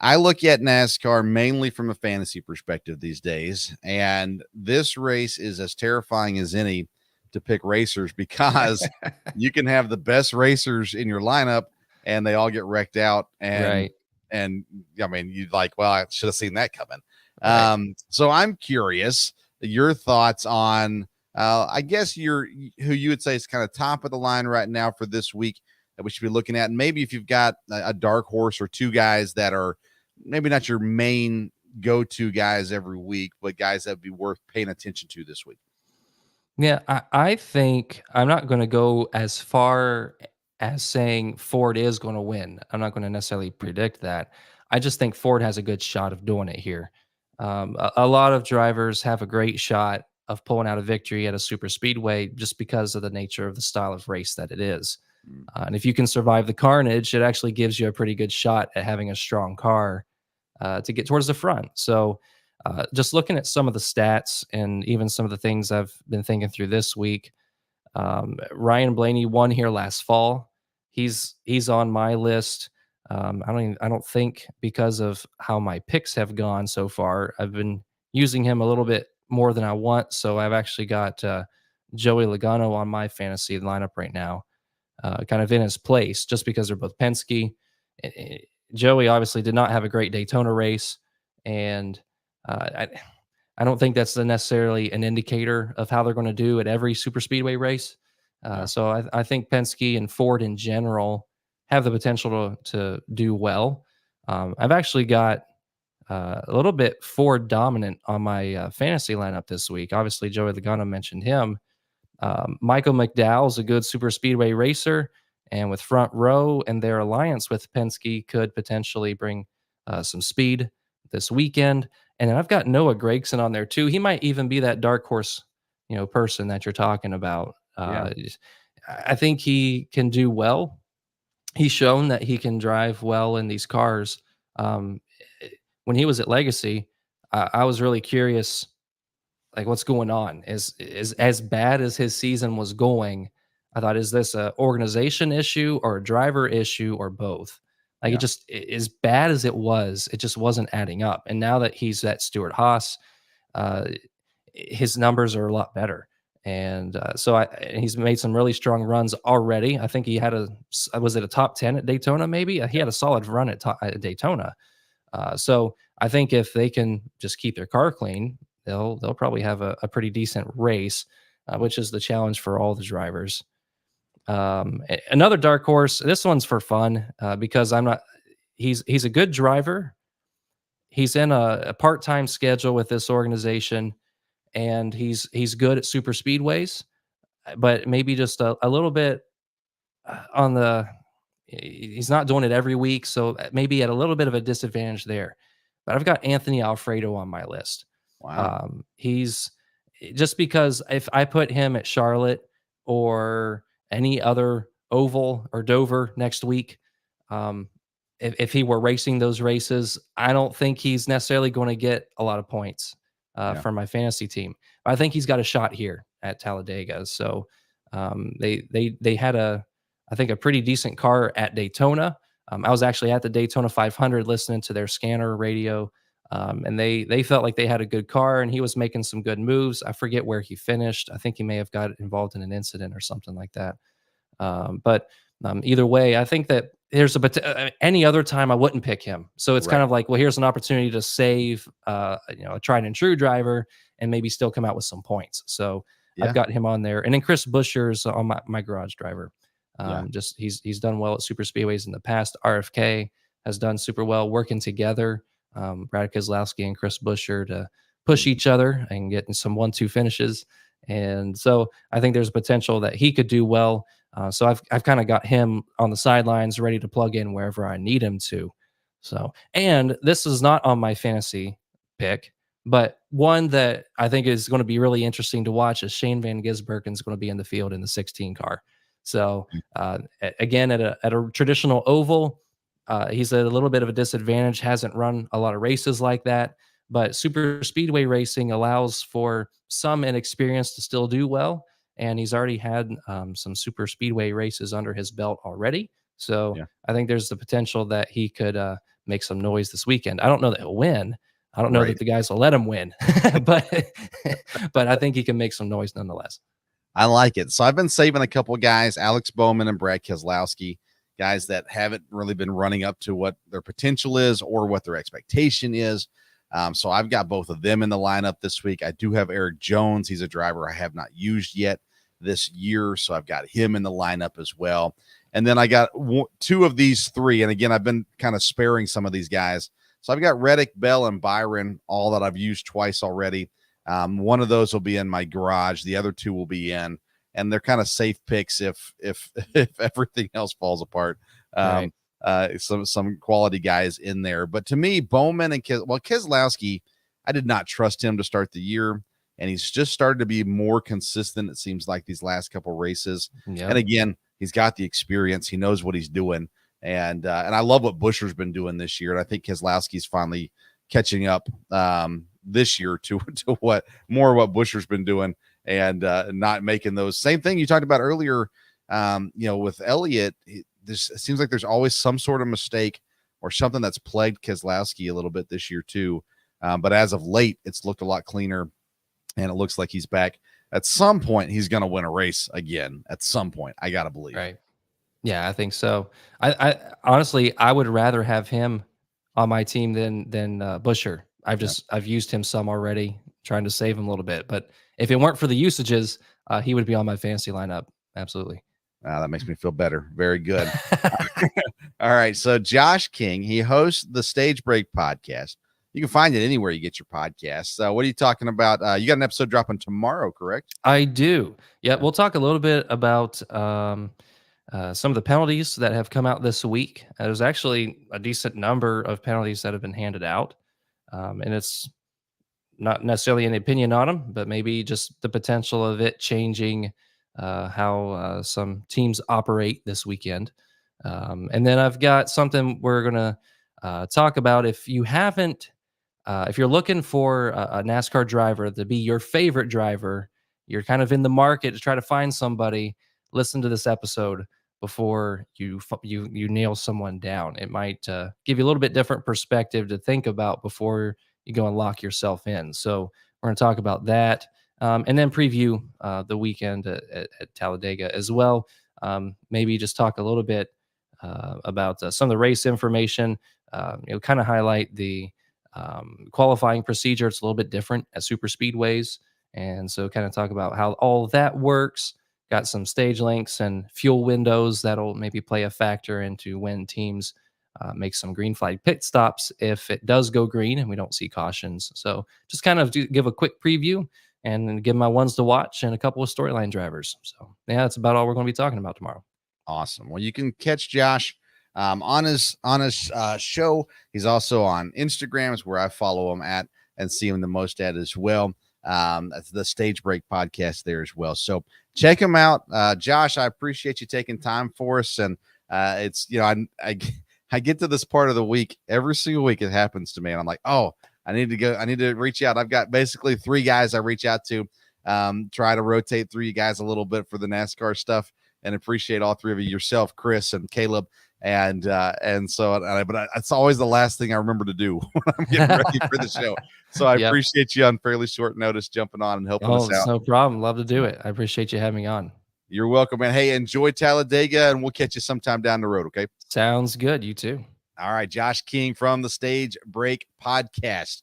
B: I look at NASCAR mainly from a fantasy perspective these days, and this race is as terrifying as any to pick racers because you can have the best racers in your lineup and they all get wrecked out. And I mean, you'd like, well, I should have seen that coming. So I'm curious your thoughts on, I guess who you would say is kind of top of the line right now for this week that we should be looking at. And maybe if you've got a dark horse or 2 guys that are maybe not your main go-to guys every week, but guys that would be worth paying attention to this week.
G: Yeah, I think I'm not going to go as far as saying Ford is going to win. I'm not going to necessarily predict that. I just think Ford has a good shot of doing it here. A lot of drivers have a great shot of pulling out a victory at a super speedway just because of the nature of the style of race that it is. And if you can survive the carnage, it actually gives you a pretty good shot at having a strong car to get towards the front. So just looking at some of the stats and even some of the things I've been thinking through this week, Ryan Blaney won here last fall. He's on my list. I don't think because of how my picks have gone so far, I've been using him a little bit more than I want. So I've actually got Joey Logano on my fantasy lineup right now, kind of in his place, just because they're both Penske. Joey obviously did not have a great Daytona race, and I don't think that's necessarily an indicator of how they're going to do at every super speedway race. So I think Penske and Ford in general have the potential to do well. I've actually got a little bit Ford dominant on my fantasy lineup this week. Obviously, Joey Logano mentioned him. Michael McDowell is a good super speedway racer, and with Front Row and their alliance with Penske could potentially bring some speed this weekend. And then I've got Noah Gragson on there too. He might even be that dark horse, person that you're talking about. I think he can do well. He's shown that he can drive well in these cars. When he was at Legacy, I was really curious, like what's going on. Is as bad as his season was going, I thought, is this a organization issue or a driver issue or both? Like it just, as bad as it just wasn't adding up. And now that he's at Stewart Haas, his numbers are a lot better. And he's made some really strong runs already. I think he had was it a top 10 at Daytona? Maybe he had a solid run at Daytona. So I think if they can just keep their car clean, they'll probably have a pretty decent race, which is the challenge for all the drivers. Another dark horse. This one's for fun because he's a good driver. He's in a part-time schedule with this organization, and he's good at super speedways, but maybe just a little bit he's not doing it every week. So maybe at a little bit of a disadvantage there, but I've got Anthony Alfredo on my list. Wow. He's just because if I put him at Charlotte or any other oval or Dover next week, if he were racing those races, I don't think he's necessarily going to get a lot of points for my fantasy team. But I think he's got a shot here at Talladega. So they had I think a pretty decent car at Daytona. I was actually at the Daytona 500 listening to their scanner radio, and they felt like they had a good car, and he was making some good moves. I forget where he finished. I think he may have got involved in an incident or something like that. But either way, I think that there's any other time I wouldn't pick him. So it's kind of like, well, here's an opportunity to save a tried and true driver and maybe still come out with some points. So I've got him on there. And then Chris Buescher's on my garage driver. Just he's done well at super speedways in the past. RFK has done super well working together. Brad Keselowski and Chris Buescher to push each other and getting some 1-2 finishes. And so I think there's potential that he could do well. So I've kind of got him on the sidelines ready to plug in wherever I need him to. So, and this is not on my fantasy pick, but one that I think is going to be really interesting to watch is Shane Van Gisbergen is going to be in the field in the 16 car. So again, at a traditional oval, he's at a little bit of a disadvantage, hasn't run a lot of races like that, but super speedway racing allows for some inexperience to still do well. And he's already had some super speedway races under his belt already. So I think there's the potential that he could make some noise this weekend. I don't know that he'll win. I don't know that the guys will let him win, but I think he can make some noise nonetheless.
B: I like it. So I've been saving a couple of guys, Alex Bowman and Brad Keselowski, guys that haven't really been running up to what their potential is or what their expectation is. So I've got both of them in the lineup this week. I do have Eric Jones. He's a driver I have not used yet this year, so I've got him in the lineup as well. And then I got two of these three, and again, I've been kind of sparing some of these guys. So I've got Reddick, Bell, and Byron, all that I've used twice already. One of those will be in my garage. The other two will be in, and they're kind of safe picks if everything else falls apart. Some quality guys in there. But to me, Bowman and Keselowski, I did not trust him to start the year, and he's just started to be more consistent, it seems like, these last couple races. Yep. And again, he's got the experience. He knows what he's doing. And I love what Buescher's been doing this year. And I think Keselowski's finally catching up this year to what Buescher's been doing and not making those same thing you talked about earlier. With Elliott, it seems like there's always some sort of mistake or something that's plagued Keselowski a little bit this year too. But as of late, it's looked a lot cleaner, and it looks like he's back. At some point, he's going to win a race again. At some point, I got to believe.
G: Right. Yeah, I think so. I honestly, I would rather have him on my team than Buescher. I've used him some already, trying to save him a little bit. But if it weren't for the usages, he would be on my fantasy lineup. Absolutely.
B: That makes me feel better. Very good. All right. So Josh King, he hosts the Stage Break podcast. You can find it anywhere you get your podcasts. What are you talking about? You got an episode dropping tomorrow, correct?
G: I do. Yeah, we'll talk a little bit about some of the penalties that have come out this week. There's actually a decent number of penalties that have been handed out, and it's not necessarily an opinion on them, but maybe just the potential of it changing how some teams operate this weekend. And then I've got something we're going to talk about. If you're looking for a NASCAR driver to be your favorite driver, you're kind of in the market to try to find somebody, listen to this episode before you nail someone down. It might give you a little bit different perspective to think about before you go and lock yourself in. So we're going to talk about that. And then preview the weekend at Talladega as well. Maybe just talk a little bit about some of the race information. Kind of highlight the qualifying procedure. It's a little bit different at super speedways, and so kind of talk about how all that works. Got some stage lengths and fuel windows that'll maybe play a factor into when teams make some green flag pit stops if it does go green and we don't see cautions. So just kind of give a quick preview and give my ones to watch and a couple of storyline drivers. So yeah, that's about all we're going to be talking about tomorrow.
B: Awesome. Well, you can catch Josh on his show. He's also on Instagram, is where I follow him at and see him the most at as well. That's the Stage Break podcast there as well. So check them out. Josh, I appreciate you taking time for us. And it's, I get to this part of the week every single week. It happens to me. And I'm like, oh, I need to go. I need to reach out. I've got basically 3 guys I reach out to, try to rotate through you guys a little bit for the NASCAR stuff, and appreciate all 3 of you, yourself, Chris and Caleb. But it's always the last thing I remember to do when I'm getting ready for the show. So I appreciate you on fairly short notice jumping on and helping us out.
G: No problem. Love to do it. I appreciate you having me on.
B: You're welcome, man. Hey, enjoy Talladega, and we'll catch you sometime down the road, okay?
G: Sounds good. You too.
B: All right, Josh King from the Stage Break Podcast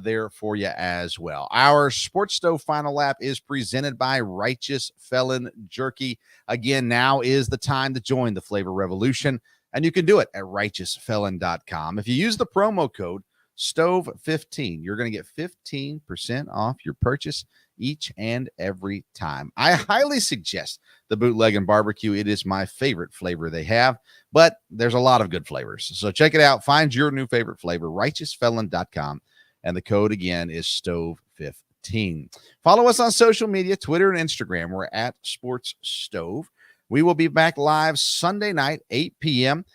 B: there for you as well. Our Sports Stove Final Lap is presented by Righteous Felon Jerky. Again, now is the time to join the flavor revolution, and you can do it at righteousfelon.com. If you use the promo code STOVE15, you're going to get 15% off your purchase each and every time. I highly suggest the bootleg and barbecue. It is my favorite flavor they have, but there's a lot of good flavors. So check it out. Find your new favorite flavor, righteousfelon.com. And the code again is STOVE15. Follow us on social media, Twitter and Instagram. We're at Sports Stove. We will be back live Sunday night, 8 p.m.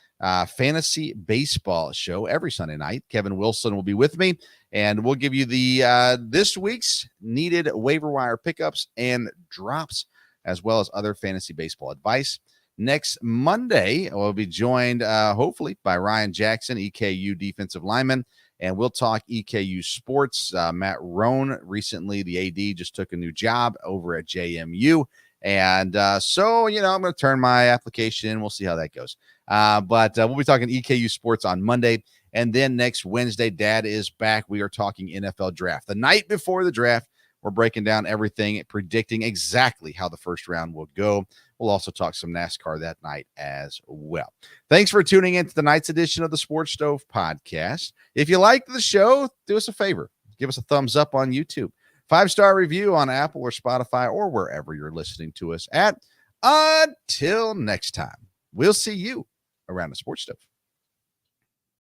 B: Fantasy baseball show every Sunday night. Kevin Wilson will be with me, and we'll give you the this week's needed waiver wire pickups and drops, as well as other fantasy baseball advice. Next Monday, we'll be joined hopefully by Ryan Jackson, EKU defensive lineman, and we'll talk EKU sports. Matt Rohn, recently the AD, just took a new job over at JMU. And so, I'm going to turn my application in. We'll see how that goes. But we'll be talking EKU sports on Monday. And then next Wednesday, Dad is back. We are talking NFL draft. The night before the draft, we're breaking down everything, predicting exactly how the first round will go. We'll also talk some NASCAR that night as well. Thanks for tuning in to tonight's edition of the Sports Stove Podcast. If you liked the show, do us a favor. Give us a thumbs up on YouTube. 5-star review on Apple or Spotify or wherever you're listening to us at. Until next time, we'll see you around the Sports Stove.